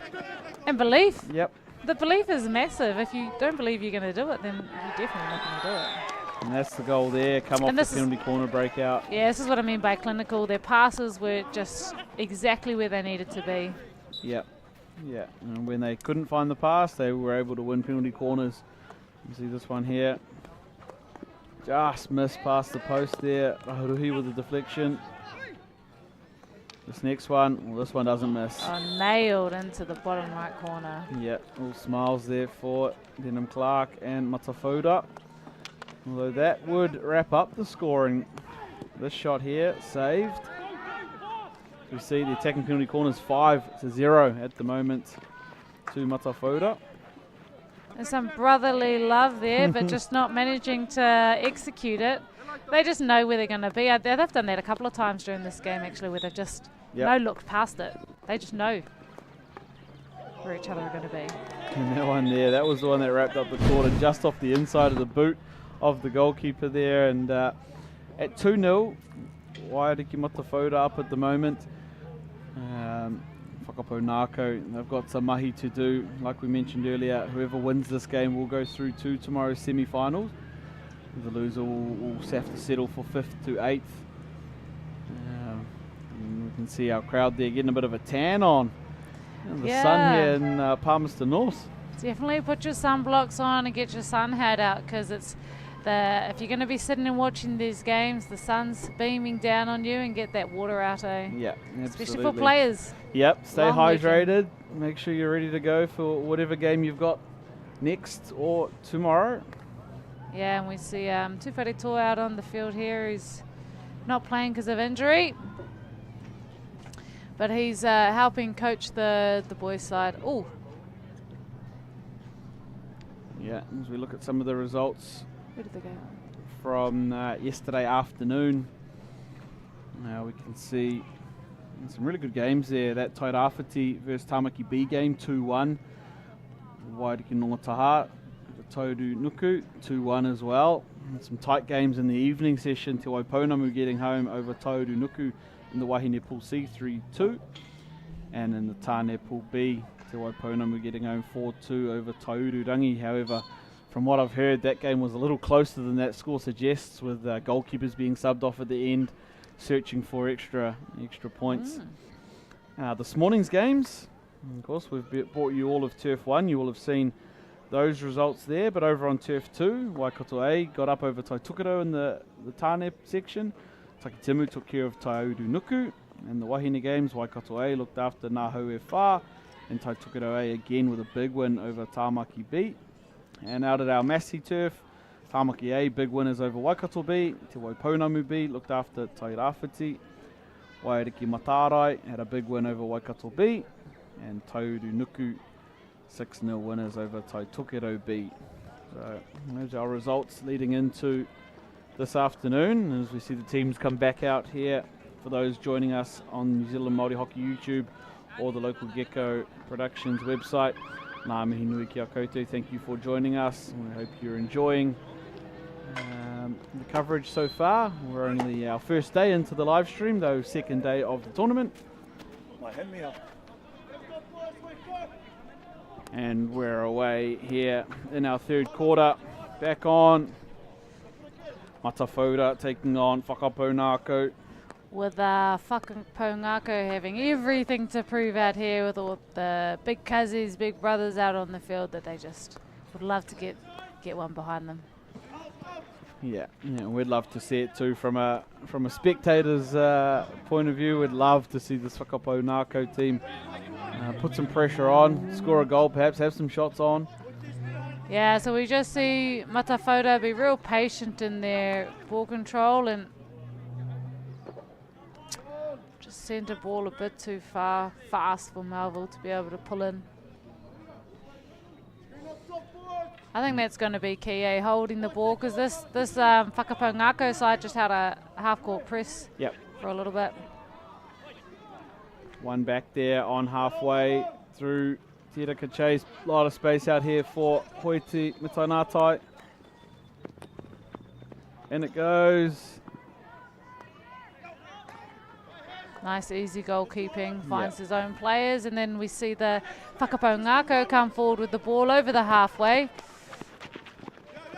And belief. Yep. The belief is massive. If you don't believe you're going to do it, then you're definitely not going to do it. And that's the goal there. Come off the penalty corner breakout. Yeah, this is what I mean by clinical. Their passes were just exactly where they needed to be. Yep. Yeah, and when they couldn't find the pass, they were able to win penalty corners. You see this one here. Just missed past the post there. Rahuruhi with the deflection. This next one, well, this one doesn't miss. Oh, nailed into the bottom right corner. Yeah, all smiles there for Denham Clark and Matafauda. Although that would wrap up the scoring. This shot here, saved. We see the attacking penalty corners 5-0 at the moment to Matafauda. There's some brotherly love there, but just not managing to execute it. They just know where they're going to be. They've done that a couple of times during this game, actually, where they've just looked past it. They just know where each other are going to be. And that one there, that was the one that wrapped up the quarter just off the inside of the boot of the goalkeeper there. And at 2-0, Waiariki Matafauda up at the moment. Whakapo Ngako, they've got some mahi to do. Like we mentioned earlier, whoever wins this game will go through to tomorrow's semi-finals. The loser will have to settle for 5th to 8th. And we can see our crowd there getting a bit of a tan on. And the sun here in Palmerston North. Definitely put your sunblocks on and get your sun hat out, because if you're going to be sitting and watching these games, the sun's beaming down on you, and get that water out, eh? Yeah, especially for players. Yep, stay Long hydrated. Make sure you're ready to go for whatever game you've got next or tomorrow. Yeah, and we see Tufari Toa out on the field here. He's not playing because of injury, but he's helping coach the boys' side. Oh. Yeah, as we look at some of the results. Where did they go? From yesterday afternoon. Now we can see some really good games there. That Tairāwhiti versus Tāmaki B game, 2-1. Waiariki Nongataha, Taudu Nuku, 2-1 as well. And some tight games in the evening session. Te Waiponamu getting home over Taudu Nuku in the Wahine Pool C, 3-2. And in the Tāne Pool B, Te Waiponamu getting home 4-2 over Taururangi. However, from what I've heard, that game was a little closer than that score suggests, with goalkeepers being subbed off at the end, searching for extra points. This morning's games, of course, we've brought you all of Turf 1. You will have seen those results there, but over on Turf 2, Waikato A got up over Tai Tukuto in the Tāne section. Takitimu took care of Taudu Nuku. And the Wahine games, Waikato A looked after Ngāhau Whā, and Tai Tukuto A again with a big win over Tāmaki B. And out at our Massey turf, Tāmaki A, big winners over Waikato B. Te Waiponamu B looked after Tairāwhiti. Waiariki Matarai had a big win over Waikato B. And Taudu Nuku, 6-0 winners over Tai Tukuto B. So those are our results leading into this afternoon. As we see the teams come back out here, for those joining us on New Zealand Māori Hockey YouTube or the local Gecko Productions website. Ngā mihi nui ki a koutou, thank you for joining us. We hope you're enjoying the coverage so far. We're only our first day into the live stream, though second day of the tournament. And we're away here in our third quarter. Back on. Matafauda taking on Whakapo Ngako. with Whakapōngāko having everything to prove out here with all the big cousins, big brothers out on the field that they just would love to get one behind them. Yeah, we'd love to see it too from a spectator's point of view. We'd love to see this Whakapōngāko team put some pressure on, score a goal, perhaps have some shots on. Yeah, so we just see Matawhata be real patient in their ball control and just send a ball a bit too fast for Melville to be able to pull in. I think that's going to be key, holding the ball, because this Whakapōngāko side just had a half-court press for a little bit. One back there on halfway through Te Raka Chase. A lot of space out here for Hoiti Matainatai. And it goes. Nice easy goalkeeping, finds his own players, and then we see the Whakapōngāko come forward with the ball over the halfway.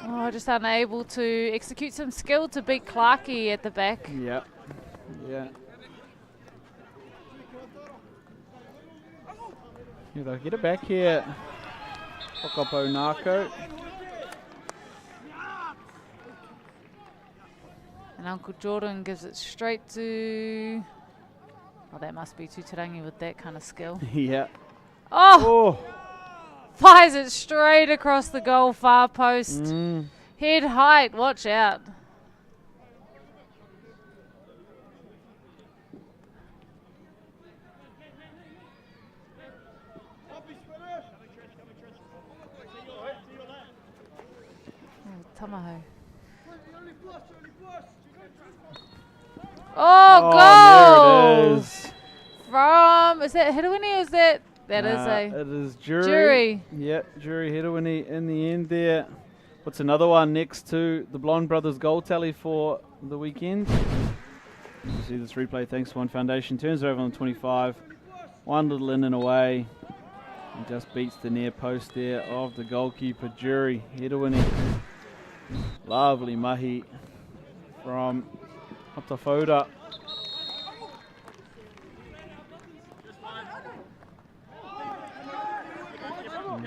Oh, just unable to execute some skill to beat Clarkey at the back. Yeah. They'll get it back here. Whakapōngāko. And Uncle Jordan gives it straight to... Oh, that must be Tutarangi with that kind of skill. Yeah. Oh! Fires it straight across the goal far post. Head height, watch out. Tamaho. Oh, goal! There it is. From, is that Hiruini or is that? That is it is Jury. Yep, Jury Hiruini in the end there. What's another one next to the Blonde Brothers goal tally for the weekend? You see this replay, thanks to One Foundation. Turns it over on the 25. One little in and away. And just beats the near post there of the goalkeeper, Jury Hiruini. Lovely mahi from Matawhata.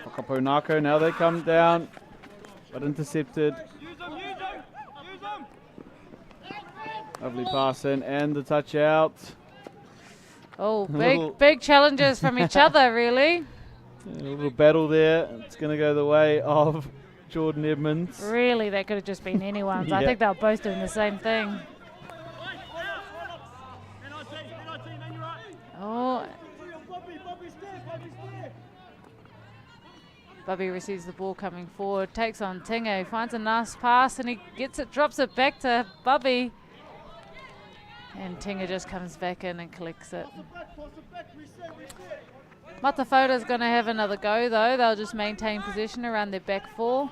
Whakapōngāko, now they come down, but intercepted. Lovely pass in and the touch out. Oh, big challenges from each other, really. A little battle there. It's going to go the way of Jordan Edmonds. Really, that could have just been anyone's. I think they were both doing the same thing. Oh. Bubby receives the ball coming forward, takes on Tingo, finds a nice pass and he gets it, drops it back to Bubby. And Tingo just comes back in and collects it. Matawhata's going to have another go though. They'll just maintain possession around their back four.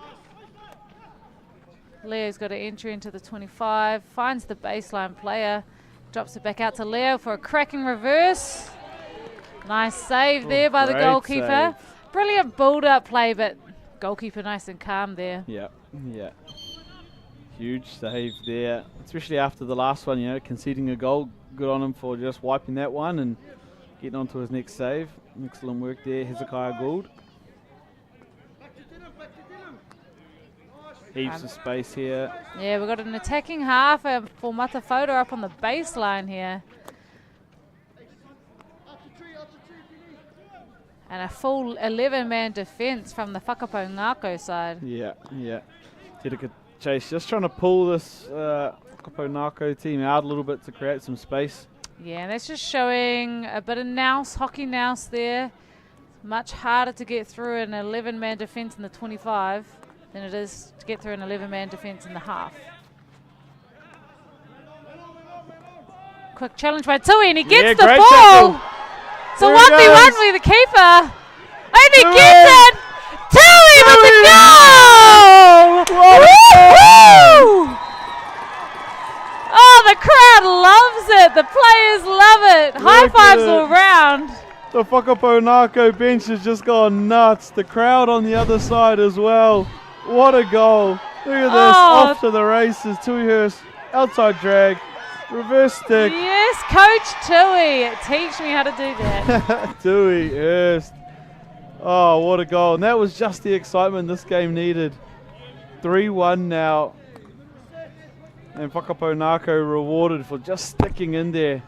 Leo's got an entry into the 25, finds the baseline player, drops it back out to Leo for a cracking reverse. Nice save there by the goalkeeper. Save. Brilliant build-up play, but goalkeeper nice and calm there. Yeah. Huge save there, especially after the last one, conceding a goal. Good on him for just wiping that one and getting on to his next save. Excellent work there, Hezekiah Gould. Heaps of space here. Yeah, we've got an attacking half for Matawhata up on the baseline here. And a full 11-man defence from the Whakapōngāko side. Yeah. Te Raka Chase just trying to pull this Whakapōngāko team out a little bit to create some space. Yeah, and that's just showing a bit of nous, hockey nous there. Much harder to get through an 11-man defence in the 25 than it is to get through an 11-man defence in the half. Quick challenge by Tui, and he gets the ball. Tackle. So 1v1 with the keeper. And he gets it. Tui with the goal. Woo-hoo! Oh, the crowd loves it. The players love it. High fives all round. The Whakapōngāko bench has just gone nuts. The crowd on the other side as well. What a goal. Look at this. Off to the races. Tuihurst outside drag. Reverse stick. Yes, Coach Tui. Teach me how to do that. Tui, yes. Oh, what a goal. And that was just the excitement this game needed. 3-1 now. And Whakapounako rewarded for just sticking in there.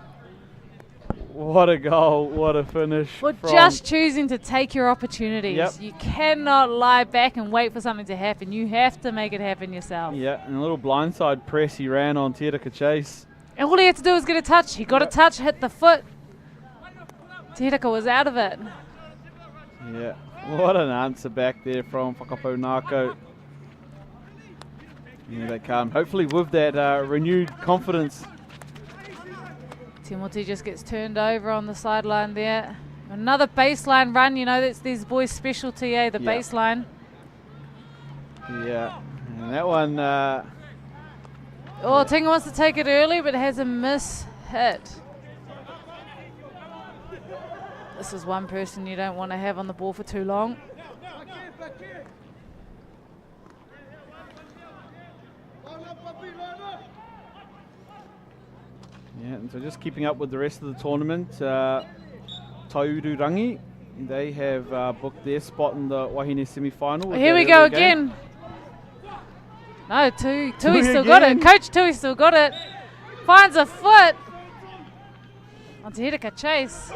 What a goal, what a finish. For just choosing to take your opportunities. Yep. You cannot lie back and wait for something to happen. You have to make it happen yourself. Yeah, and a little blindside press he ran on Te Reka Chase. And all he had to do was get a touch. He got a touch, hit the foot. Te Reka was out of it. Yeah, what an answer back there from Whakapounako. Here they come, hopefully with that renewed confidence. Timothy just gets turned over on the sideline there. Another baseline run, you know, that's these boys' specialty, the baseline. Yeah, and that one... Oh, Tinga wants to take it early, but has a miss hit. This is one person you don't want to have on the ball for too long. Yeah, and so just keeping up with the rest of the tournament, Taururangi, they have booked their spot in the Wahine semi-final. Here we go again. No, Tui still got it. Coach Tui still got it. Finds a foot. On Te Reka Chase.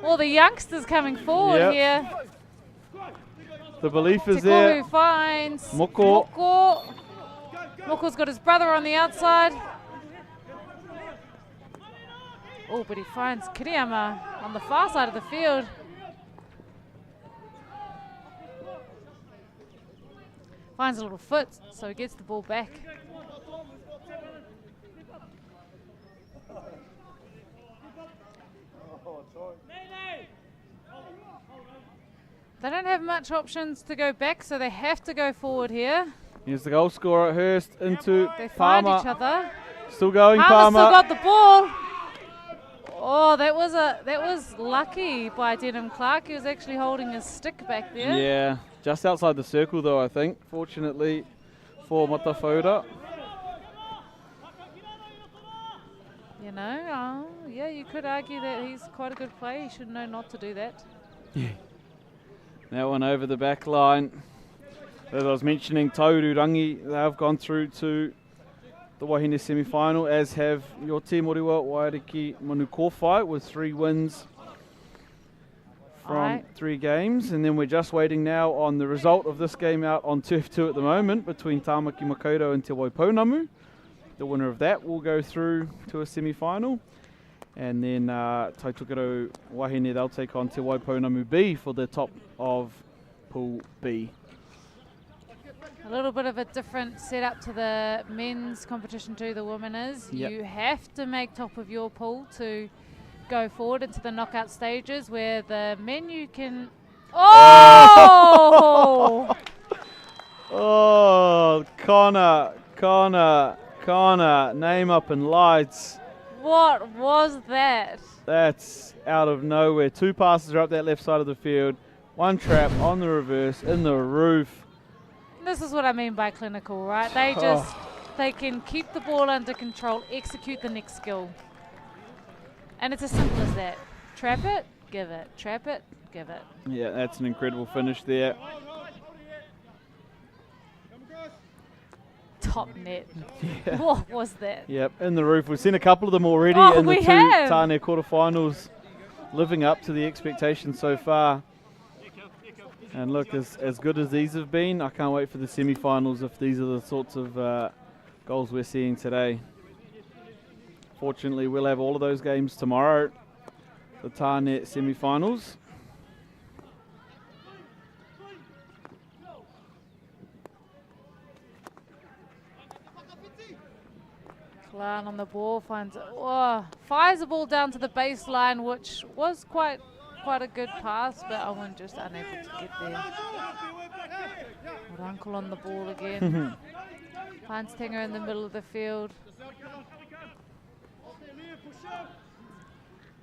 All the youngsters coming forward here. The belief is Te there. Kohu finds Moko. Moko's got his brother on the outside. Oh, but he finds Kiriyama on the far side of the field. Finds a little foot, so he gets the ball back. They don't have much options to go back, so they have to go forward here. Here's the goal scorer, Hurst into They find Palmer. each other. Still going, Palmer Palmer. still got the ball. Oh, that was lucky by Denham Clark. He was actually holding his stick back there. Yeah, just outside the circle though, I think, fortunately for Matawhora. You know, yeah, you could argue that he's quite a good player. He should know not to do that. Yeah. That one over the back line. As I was mentioning, Taururangi, they have gone through to the Wahine semi-final, as have your Te Moriwa Wairiki Manukōwhai with 3 wins from 3 games. And then we're just waiting now on the result of this game out on Turf 2 at the moment between Tāmaki Makaurau and Te Waipounamu. The winner of that will go through to a semi-final. And then Taitukaro Wahine, they'll take on Te Waipounamu B for the top of Pool B. A little bit of a different setup to the men's competition to the women is. Yep. You have to make top of your pool to go forward into the knockout stages, where the men you can... Oh! Oh, Connor, name up and lights. What was that? That's out of nowhere. 2 passes are up that left side of the field. 1 trap on the reverse, in the roof. This is what I mean by clinical, right? They can keep the ball under control, execute the next skill. And it's as simple as that. Trap it, give it. Trap it, give it. Yeah, that's an incredible finish there. Top net. Yeah. What was that? Yep, in the roof. We've seen a couple of them already in the 2 Tāne quarterfinals, living up to the expectations so far. And look, as good as these have been, I can't wait for the semi-finals if these are the sorts of goals we're seeing today. Fortunately, we'll have all of those games tomorrow, the Tāne semi-finals. Klan on the ball, fires the ball down to the baseline, which was quite a good pass, but Owen just unable to get there. Uncle on the ball again. Finds Tenga in the middle of the field.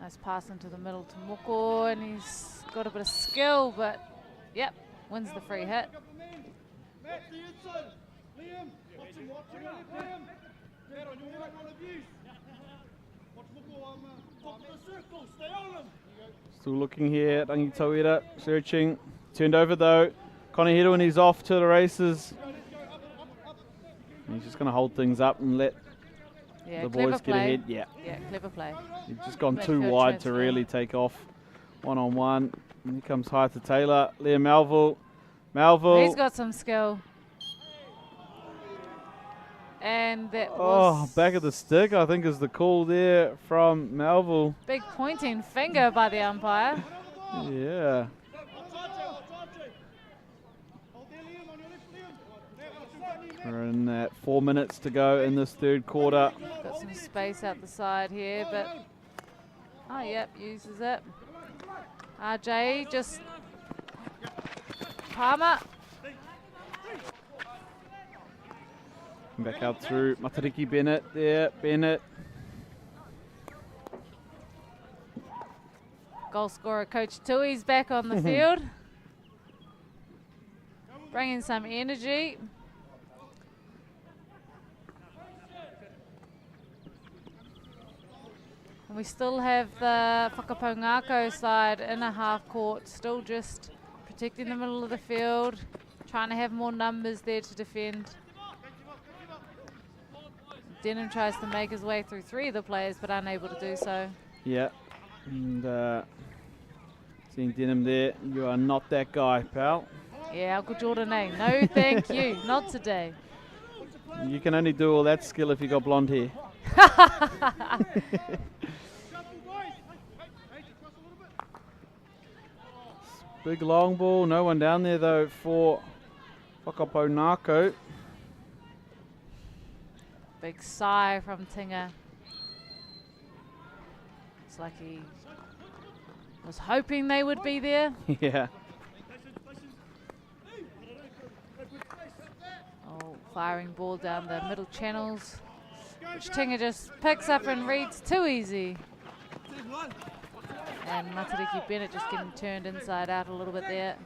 Nice pass into the middle to Moko, and he's got a bit of skill, but yep, wins the free hit. Still looking here, Rangi Tauira, searching. Turned over though. Konehiro, and he's off to the races. He's just going to hold things up and let the boys get ahead. Yeah, clever play. He's just gone too wide to really take off one-on-one. And he comes high to Taylor. Liam Melville. He's got some skill. And that was... back of the stick, I think, is the call there from Melville. Big pointing finger by the umpire. Yeah. We're in at 4 minutes to go in this third quarter. Got some space out the side here, but... Oh, yep, uses it. RJ just... Palmer. Back out through Matariki Bennett there. Bennett. Goal scorer Coach Tui's back on the field. Bringing some energy. And we still have the Whakapongako side in a half court, still just protecting the middle of the field, trying to have more numbers there to defend. Denham tries to make his way through three of the players, but unable to do so. Yeah, and seeing Denham there, you are not that guy, pal. Yeah, Uncle Jordan, no thank you, not today. You can only do all that skill if you got blonde hair. Big long ball, no one down there though for Whakaponako. Big sigh from Tinga. It's like he was hoping they would be there. Yeah. Oh, firing ball down the middle channels, which Tinga just picks up and reads too easy. And Matariki Bennett just getting turned inside out a little bit there.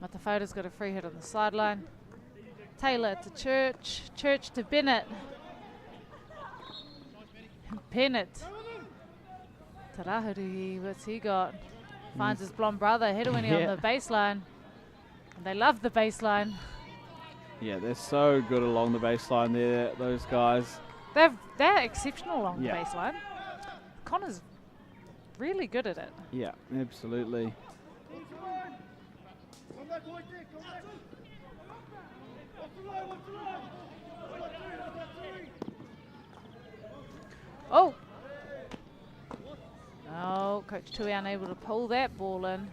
Matafota's got a free hit on the sideline. Taylor to Church. Church to Bennett. Bennett. Tarahuri, what's he got? Finds his blonde brother, Hedewini on the baseline. And they love the baseline. Yeah, they're so good along the baseline there, those guys. They're exceptional along the baseline. Connor's really good at it. Yeah, absolutely. Oh! Oh, Coach Tui unable to pull that ball in.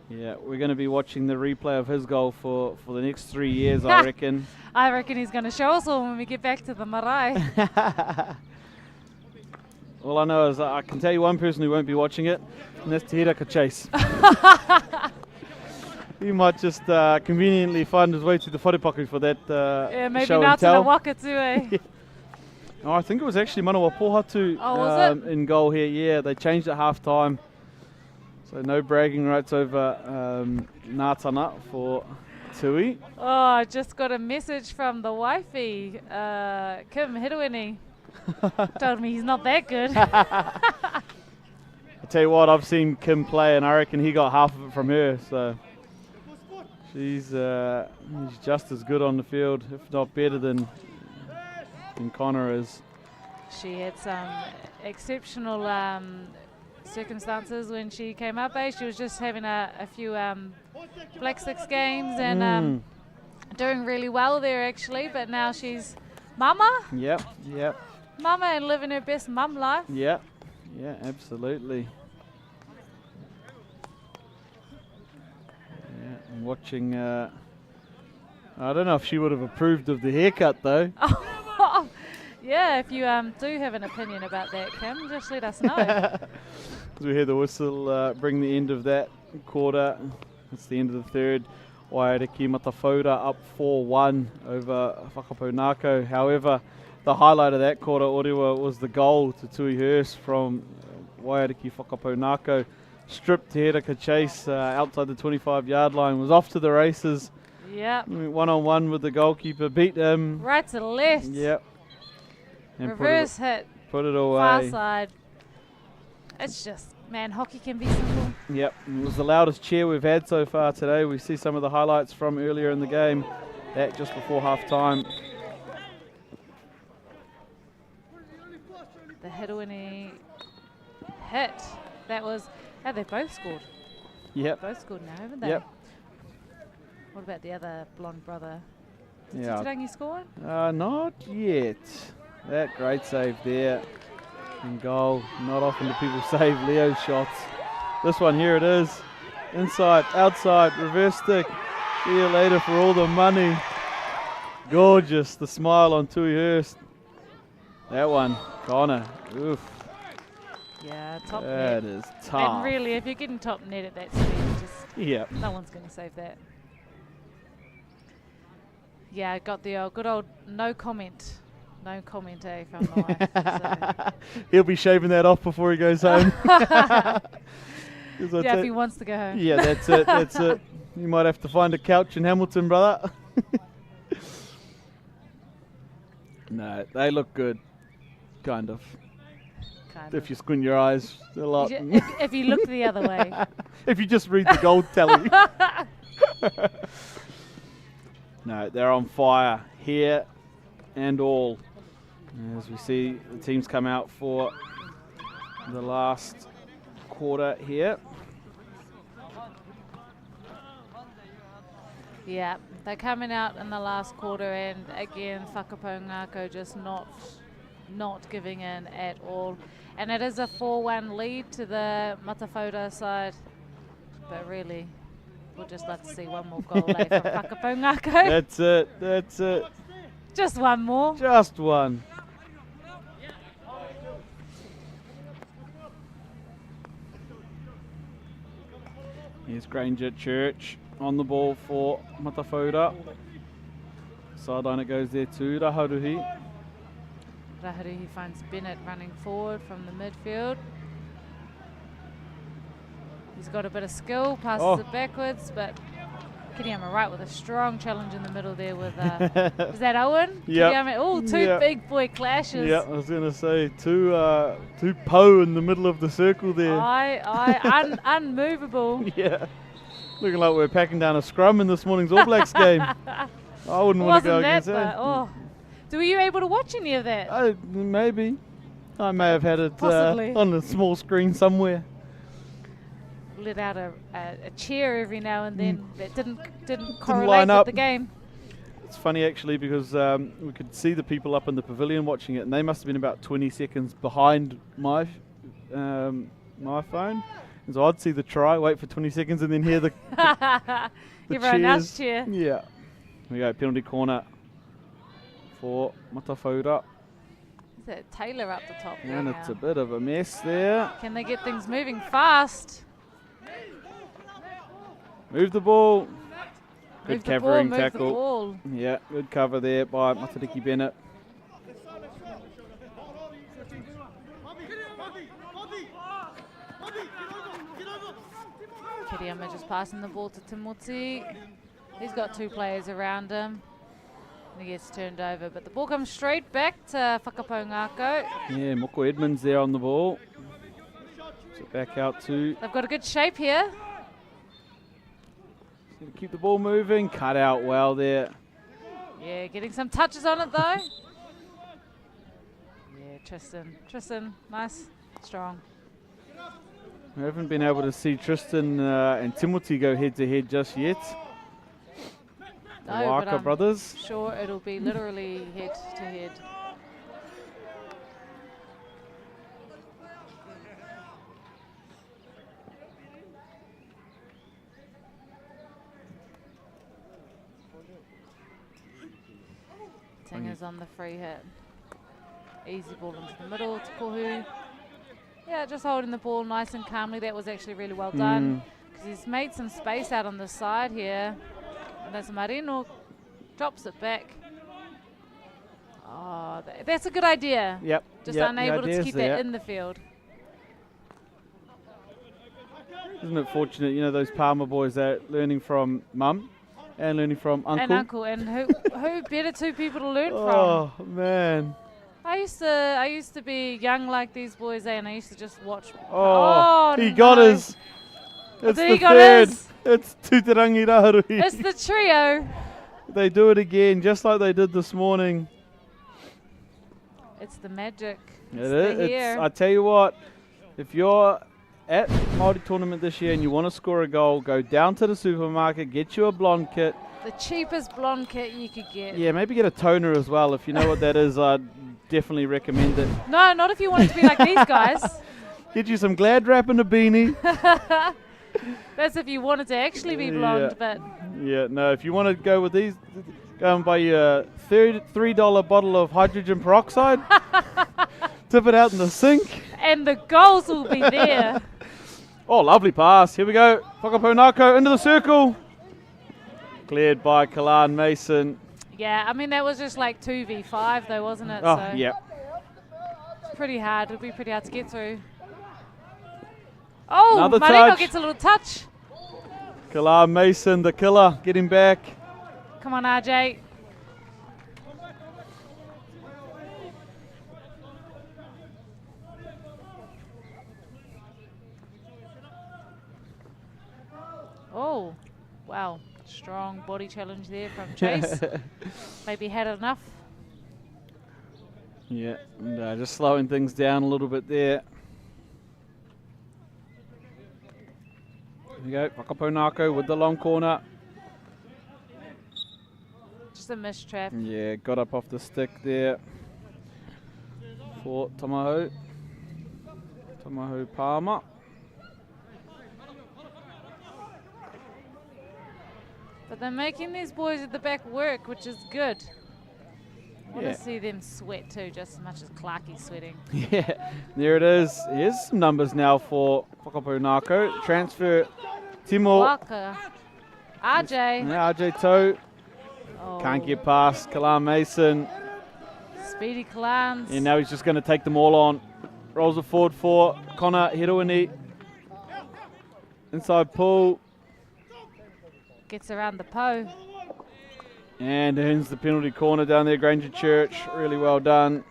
Yeah, we're going to be watching the replay of his goal for the next 3 years, I reckon. I reckon he's going to show us all when we get back to the marae. All I know is I can tell you one person who won't be watching it, and that's Te Hiraka Chase. He might just conveniently find his way to the wharepaku for that yeah, maybe show not and tell. to the waka too, eh? Oh, I think it was actually Manawa Pohatu was it? in goal here. Yeah, they changed at half time. So no bragging rights over Nātana for Tui. Oh, I just got a message from the wifey, Kim Hedewini. Told me he's not that good. I tell you what, I've seen Kim play and I reckon he got half of it from her. So she's just as good on the field, if not better than Connor is. She had some exceptional circumstances when she came up. She was just having a few Black Six games and doing really well there actually, but now she's mama. Yep. Mama and living her best mum life. Yeah, absolutely. Yeah, I'm watching. I don't know if she would have approved of the haircut though. Yeah, if you do have an opinion about that, Kim, just let us know. As we hear the whistle bring the end of that quarter. It's the end of the third. Waiariki Matafota up 4-1 over Whakaponako. However, the highlight of that quarter, Orewa, was the goal to Tui Hurst from Waiariki Whakaponako. Stripped Te Hiraka Chase outside the 25-yard line, was off to the races. Yep. One-on-one with the goalkeeper. Beat him. Right to left. Yep. And Reverse hit. Put it away. Far side. It's just, man, hockey can be simple. Yep. It was the loudest cheer we've had so far today. We see some of the highlights from earlier in the game. That just before half-time. The Hiruini hit. That was, they both scored. Yep. Both scored now, haven't they? Yep. What about the other blonde brother? Did Yeah. Tarangi score? Not yet. That great save there. And goal. Not often do people save Leo's shots. This one, here it is. Inside, outside, reverse stick. See you later for all the money. Gorgeous. The smile on Tui Hurst. That one, Connor. Oof. Yeah, top That net. is tough. And really, if you're getting top net at that speed, just Yep. no one's going to save that. Yeah, got the good old no comment. No comment, from my wife. He'll be shaving that off before he goes home. Yeah, if he wants to go home. Yeah, that's it. That's it. You might have to find a couch in Hamilton, brother. No, they look good. Kind of. If you squint your eyes a lot. If you look the other way. If you just read the gold tally. No, they're on fire here and all. As we see the teams come out for the last quarter here. Yeah, they're coming out in the last quarter, and again, Whakapōngako just not giving in at all. And it is a 4-1 lead to the Matawhauta side, but really, we'll just like to see one more goal from Whakapōngako. That's it. That's it. Just one more. Just one. Here's Granger Church on the ball for Matawhauta. Sideline it goes there to Raharuhi. Raharuhi finds Bennett running forward from the midfield. He's got a bit of skill, passes it backwards, but Kiriyama right with a strong challenge in the middle there with, is that Owen? Yeah. Oh, two big boy clashes. Yeah, I was going to say two Po in the middle of the circle there. Unmovable. Yeah. Looking like we're packing down a scrum in this morning's All Blacks game. I wouldn't want to go against that. So were you able to watch any of that? Maybe. I may have had it Possibly. on a small screen somewhere. Let out a cheer every now and then that didn't correlate line with up. the game. It's funny actually because we could see the people up in the pavilion watching it, and they must have been about 20 seconds behind my phone. And so I'd see the try, wait for 20 seconds, and then hear the Everyone else cheers. cheer. Yeah. Here we go, penalty corner for Matawhauta. Is that Taylor up the top there And now? it's a bit of a mess there. Can they get things moving fast? Move the ball. Good Move the ball, covering move the tackle. ball. Yeah, good cover there by Matariki Bennett. Kiriyama just passing the ball to Timoti. He's got two players around him. And he gets turned over, but the ball comes straight back to Whakapōngako. Yeah, Moko Edmonds there on the ball. So back out to They've got a good shape here. keep the ball moving. Cut out well there. Yeah, getting some touches on it though. Yeah, Tristan, nice, strong. We haven't been able to see Tristan and Timothy go head to head just yet. The No, but Waka I'm brothers. sure it'll be literally head to head. Tinger's on the free hit. Easy ball into the middle to Kohu. Yeah, just holding the ball nice and calmly. That was actually really well done. Because he's made some space out on the side here. And as Marino drops it back. Oh, that's a good idea. Yep. Just yep, unable the to idea's keep there. that in the field. Isn't it fortunate, you know, those Palmer boys, they're learning from Mum. And learning from Uncle. And Uncle. And who better two people to learn from? Oh, man. I used to be young like these boys, and I used to just watch. Oh, he no. got his. It's Did the he got third. his? It's Tūtarangi Raharui. It's the trio. They do it again, just like they did this morning. It's the magic. It It's is. the here. I tell you what, if you're at Māori tournament this year and you want to score a goal, go down to the supermarket, get you a blonde kit. The cheapest blonde kit you could get. Yeah, maybe get a toner as well. If you know what that is, I'd definitely recommend it. No, not if you want it to be like these guys. Get you some Glad wrap and a beanie. That's if you wanted to actually be blonde, but Yeah, no, if you want to go with these, go and buy you a $3 bottle of hydrogen peroxide, tip it out in the sink. and the goals will be there. Oh, lovely pass. Here we go. Whakapunako into the circle. Cleared by Kalan Mason. Yeah, I mean that was just like 2v5 though, wasn't it? Oh, so yeah. it's pretty hard. It'll be pretty hard to get through. Oh, Another Marino touch. gets a little touch. Kalan Mason, the killer, getting back. Come on, RJ. Oh, wow. Strong body challenge there from Chase. Maybe had enough. Yeah, and, just slowing things down a little bit there. Here we go, Whakapunako with the long corner. Just a missed trap. Yeah, got up off the stick there for Tamahu. Tamahu Palmer. But they're making these boys at the back work, which is good. I want Yeah. to see them sweat too, just as much as Clarkie's sweating. Yeah, there it is. Here's some numbers now for Whakapunako. Transfer Timo. Waka. RJ. Yeah, RJ Toe. Oh, Can't get past Kalan Mason. Speedy Clans. And now he's just going to take them all on. Rolls it forward for Connor Hiroini. Inside pull. Gets around the Po. And earns the penalty corner down there, Granger Church. Really well done.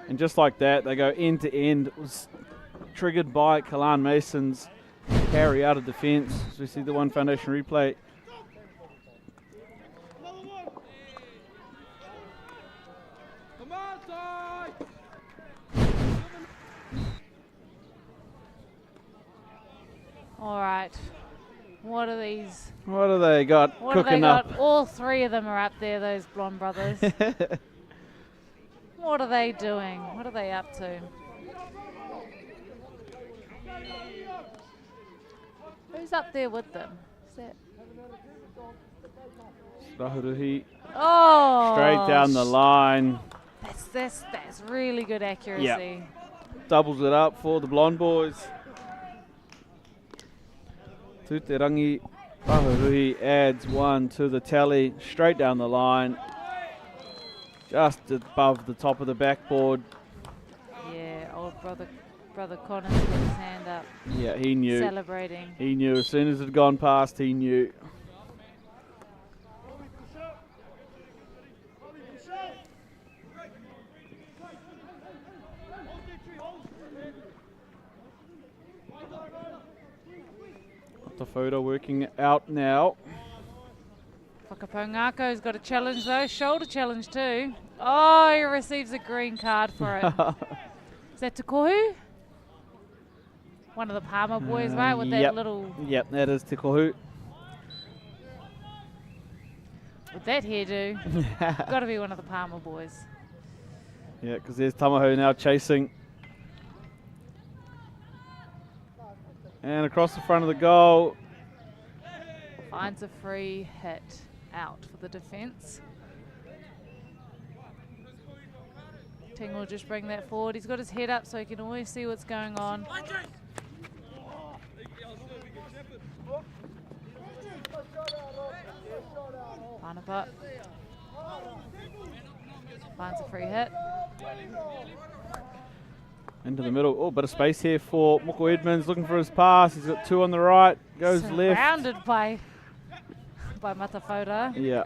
And just like that, they go end to end. It was triggered by Kalan Mason's carry out of defence. So we see the One Foundation replay. All right. What are these? What do they got What have they cooking got? up? All three of them are up there, those blonde brothers. What are they doing? What are they up to? Who's up there with them? Is that Rahuruhi oh, straight down the line. That's really good accuracy. Doubles it up for the blonde boys. Tūtarangi Rahuruhi adds one to the tally, straight down the line, just above the top of the backboard. Yeah, old brother Connors put his hand up, Yeah, he knew. celebrating. He knew as soon as it had gone past, he knew. The photo working out now. Whakapungako's got a challenge though, shoulder challenge too. Oh, he receives a green card for it. Is that Te Kohu? One of the Palmer boys, right? With that Yep. little, Yep, that is Te Kohu. with that hairdo. Got to be one of the Palmer boys. Yeah, because there's Tamahu now chasing. And across the front of the goal. Finds a free hit out for the defence. Ting will just bring that forward. He's got his head up so he can always see what's going on. Whanapa finds a free hit. Into the middle. Oh, bit of space here for Moko Edmonds looking for his pass. He's got two on the right. Goes left. Surrounded by by Matafota. Yeah.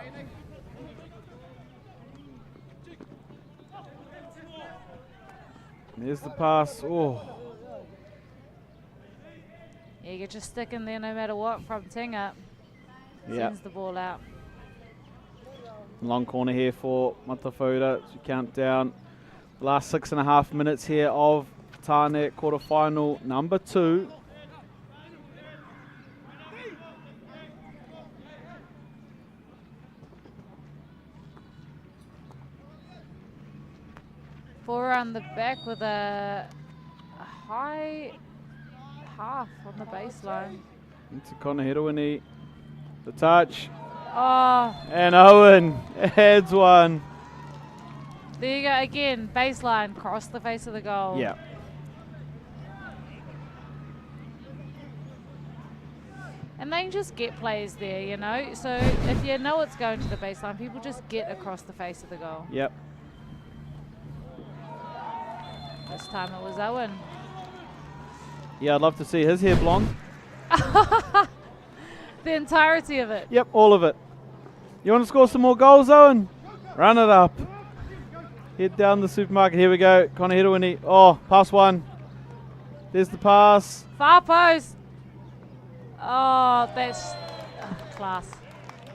There's the pass. Oh. Yeah, you get your stick in there no matter what from Tinga. Yeah. Sends the ball out. Long corner here for Matafota to count down the last 6.5 minutes here of Tāne quarterfinal number 2. Four on the back with a high half on the baseline. Into Konahirowini. The touch. Oh, And Owen adds one. there you go again. Baseline, cross the face of the goal. Yeah. And they just get plays there, you know. So if you know it's going to the baseline, people just get across the face of the goal. Yep. This time it was Owen. Yeah, I'd love to see his hair blonde. The entirety of it. Yep, all of it. You want to score some more goals, Owen? Run it up. Head down the supermarket. Here we go. Konahirowini. Oh, pass one. There's the pass. Far post. Oh, that's class.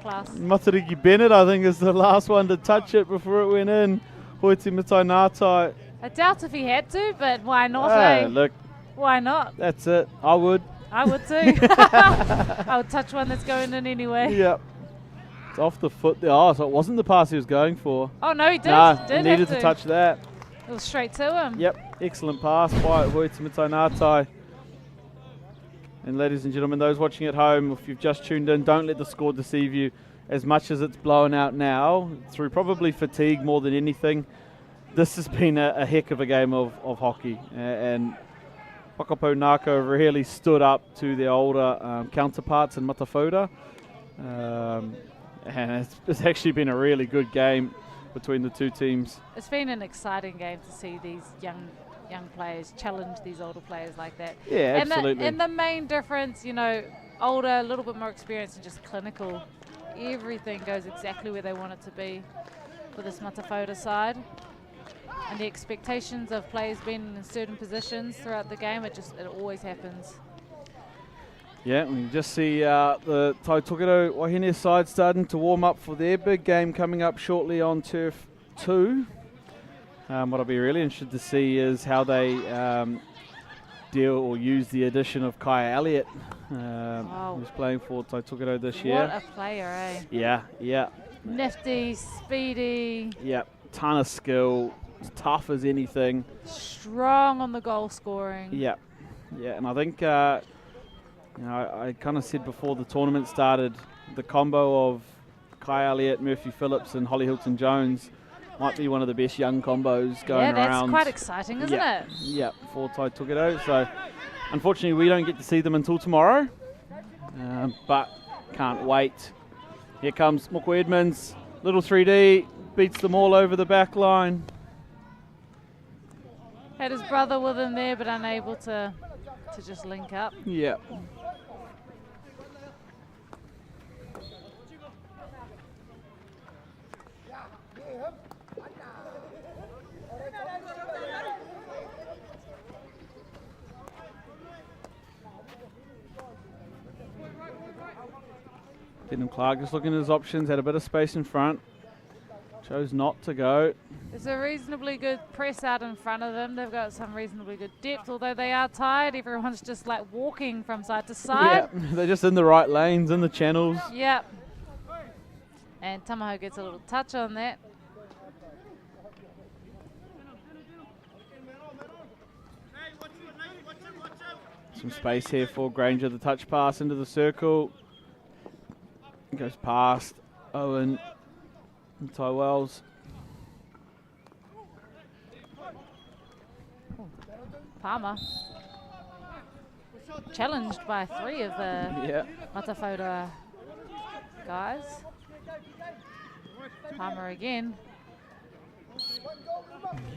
Class. Matariki Bennett, I think, is the last one to touch it before it went in. Hoiti Mitai Ngātai. I doubt if he had to, but why not, Hey, eh? look, Why not? that's it. I would. I would too. I would touch one that's going in anyway. Yep. It's off the foot there. Oh, so it wasn't the pass he was going for. Oh, no, he did. Nah, did he needed have to touch that. It was straight to him. Yep, excellent pass by Hoiti Mitai Ngātai. And ladies and gentlemen, those watching at home, if you've just tuned in, don't let the score deceive you. As much as it's blowing out now, through probably fatigue more than anything, this has been a heck of a game of hockey. And Whakapo Nako really stood up to their older counterparts in Matafota. And it's actually been a really good game between the two teams. It's been an exciting game to see these young players challenge these older players like that. Yeah, absolutely. And the main difference, you know, older, a little bit more experience and just clinical. Everything goes exactly where they want it to be for this Matafota side. And the expectations of players being in certain positions throughout the game, it always happens. Yeah, we can just see the Taitokerau Wahine side starting to warm up for their big game coming up shortly on Turf 2. What I'll be really interested to see is how they deal or use the addition of Kai Elliott, who's playing for Taitokerau this year. What a player, eh? Yeah. Nifty, speedy. Yeah, ton of skill, as tough as anything. Strong on the goal scoring. Yeah, and I think, I kind of said before the tournament started, the combo of Kai Elliott, Murphy Phillips and Holly Hilton-Jones might be one of the best young combos going around. Yeah, that's quite exciting, isn't it? Yeah, for Taitokerau. So, unfortunately, we don't get to see them until tomorrow, but can't wait. Here comes Moko Edmonds, little 3D, beats them all over the back line. Had his brother with him there, but unable to just link up. Yeah. Denham Clark just looking at his options, had a bit of space in front. Chose not to go. There's a reasonably good press out in front of them. They've got some reasonably good depth, although they are tired. Everyone's just like walking from side to side. Yeah, they're just in the right lanes, in the channels. Yep. And Tamaho gets a little touch on that. Some space here for Granger, the touch pass into the circle. Goes past Owen and Ty Wells. Palmer. Challenged by three of the Matafota guys. Palmer again.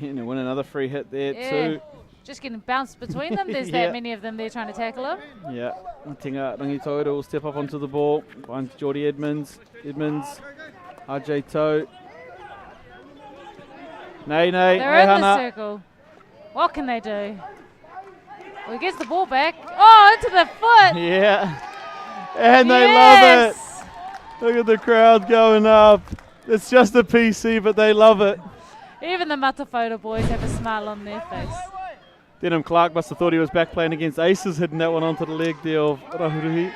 And win another free hit there too. just getting bounced between them. There's Yeah. that many of them there trying to tackle him. Yeah, Tinga Rangitoira will step up onto the ball. Finds Geordie Edmonds. RJ Toe. Nay, They're in the Hana. circle. What can they do? Well, he gets the ball back. Oh, into the foot. Yeah, and they love it. Look at the crowd going up. It's just a PC, but they love it. Even the Matawhora boys have a smile on their face. Denham Clark must have thought he was back playing against Aces, hitting that one onto the leg there of Rahuruhi.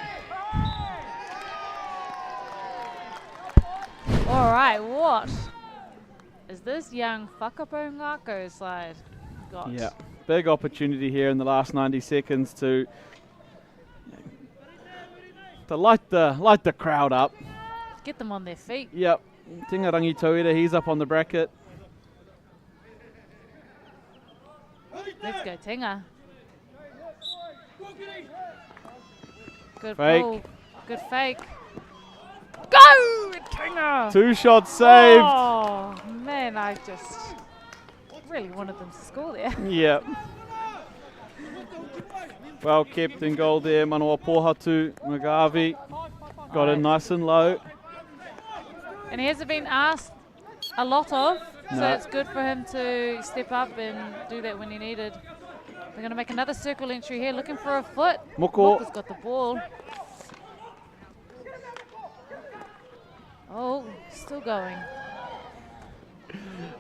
All right, what is this young Whakapo Ngako side got? Yeah, big opportunity here in the last 90 seconds to light the crowd up. Get them on their feet. Yep, Tinga Rangitoira, he's up on the bracket. Let's go, Tinga. Good Fake. pull. Good fake. Go, Tinga! 2 shots saved. Oh, man, I just really wanted them to score there. Yep. Well kept in goal there, Manoa Pohatu Magavi. Got it nice and low. And he hasn't been asked a lot of, so No. it's good for him to step up and do that when he needed. They're going to make another circle entry here, looking for a foot. Moko. Moko's got the ball. Oh, still going.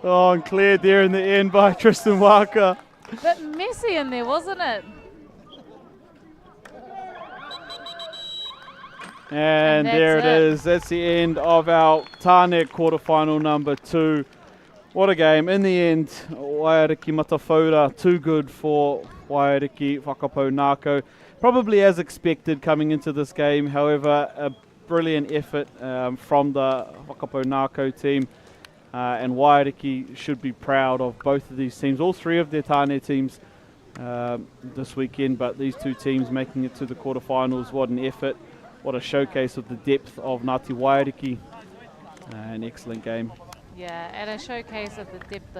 Oh, and cleared there in the end by Tristan Waka. Bit messy in there, wasn't it? And that's there it it. is. That's the end of our Tāne quarterfinal number 2. What a game. In the end, Waiariki Matawhora, too good for Waiariki Whakapo Ngako. Probably as expected coming into this game. However, a brilliant effort from the Whakapo Ngako team. And Waiariki should be proud of both of these teams. All 3 of their Tāne teams this weekend. But these 2 teams making it to the quarterfinals. What an effort. What a showcase of the depth of Ngāti Waiariki. An excellent game. Yeah, and a showcase of the depth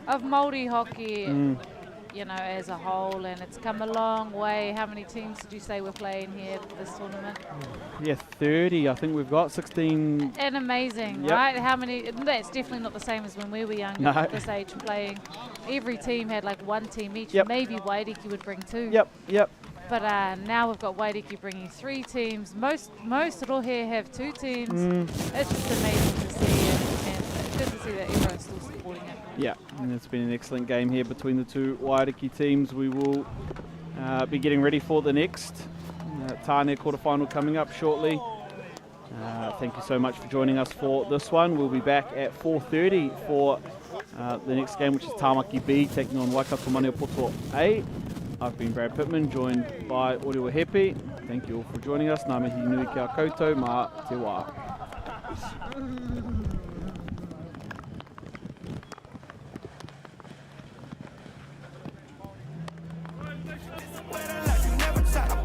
of Māori hockey, you know, as a whole. And it's come a long way. How many teams did you say we're playing here for this tournament? Yeah, 30. I think we've got 16. And amazing, Yep. right? How many? That's definitely not the same as when we were younger No. at this age playing. Every team had like 1 team each. Yep. Maybe Waiariki would bring 2. Yep. But now we've got Waiariki bringing 3 teams. Most Rohe have 2 teams. It's just amazing to see, and it's good to see that everyone's still supporting it. Yeah, and it's been an excellent game here between the 2 Waiariki teams. We will be getting ready for the next Tāne quarterfinal coming up shortly. Thank you so much for joining us for this one. We'll be back at 4:30 for the next game, which is Tāmaki B taking on Waikato Maneopoto A. I've been Brad Pittman, joined by Oriwa Hepi. Thank you all for joining us. Ngā mihi nui kia koutou, mā te wā. Never try to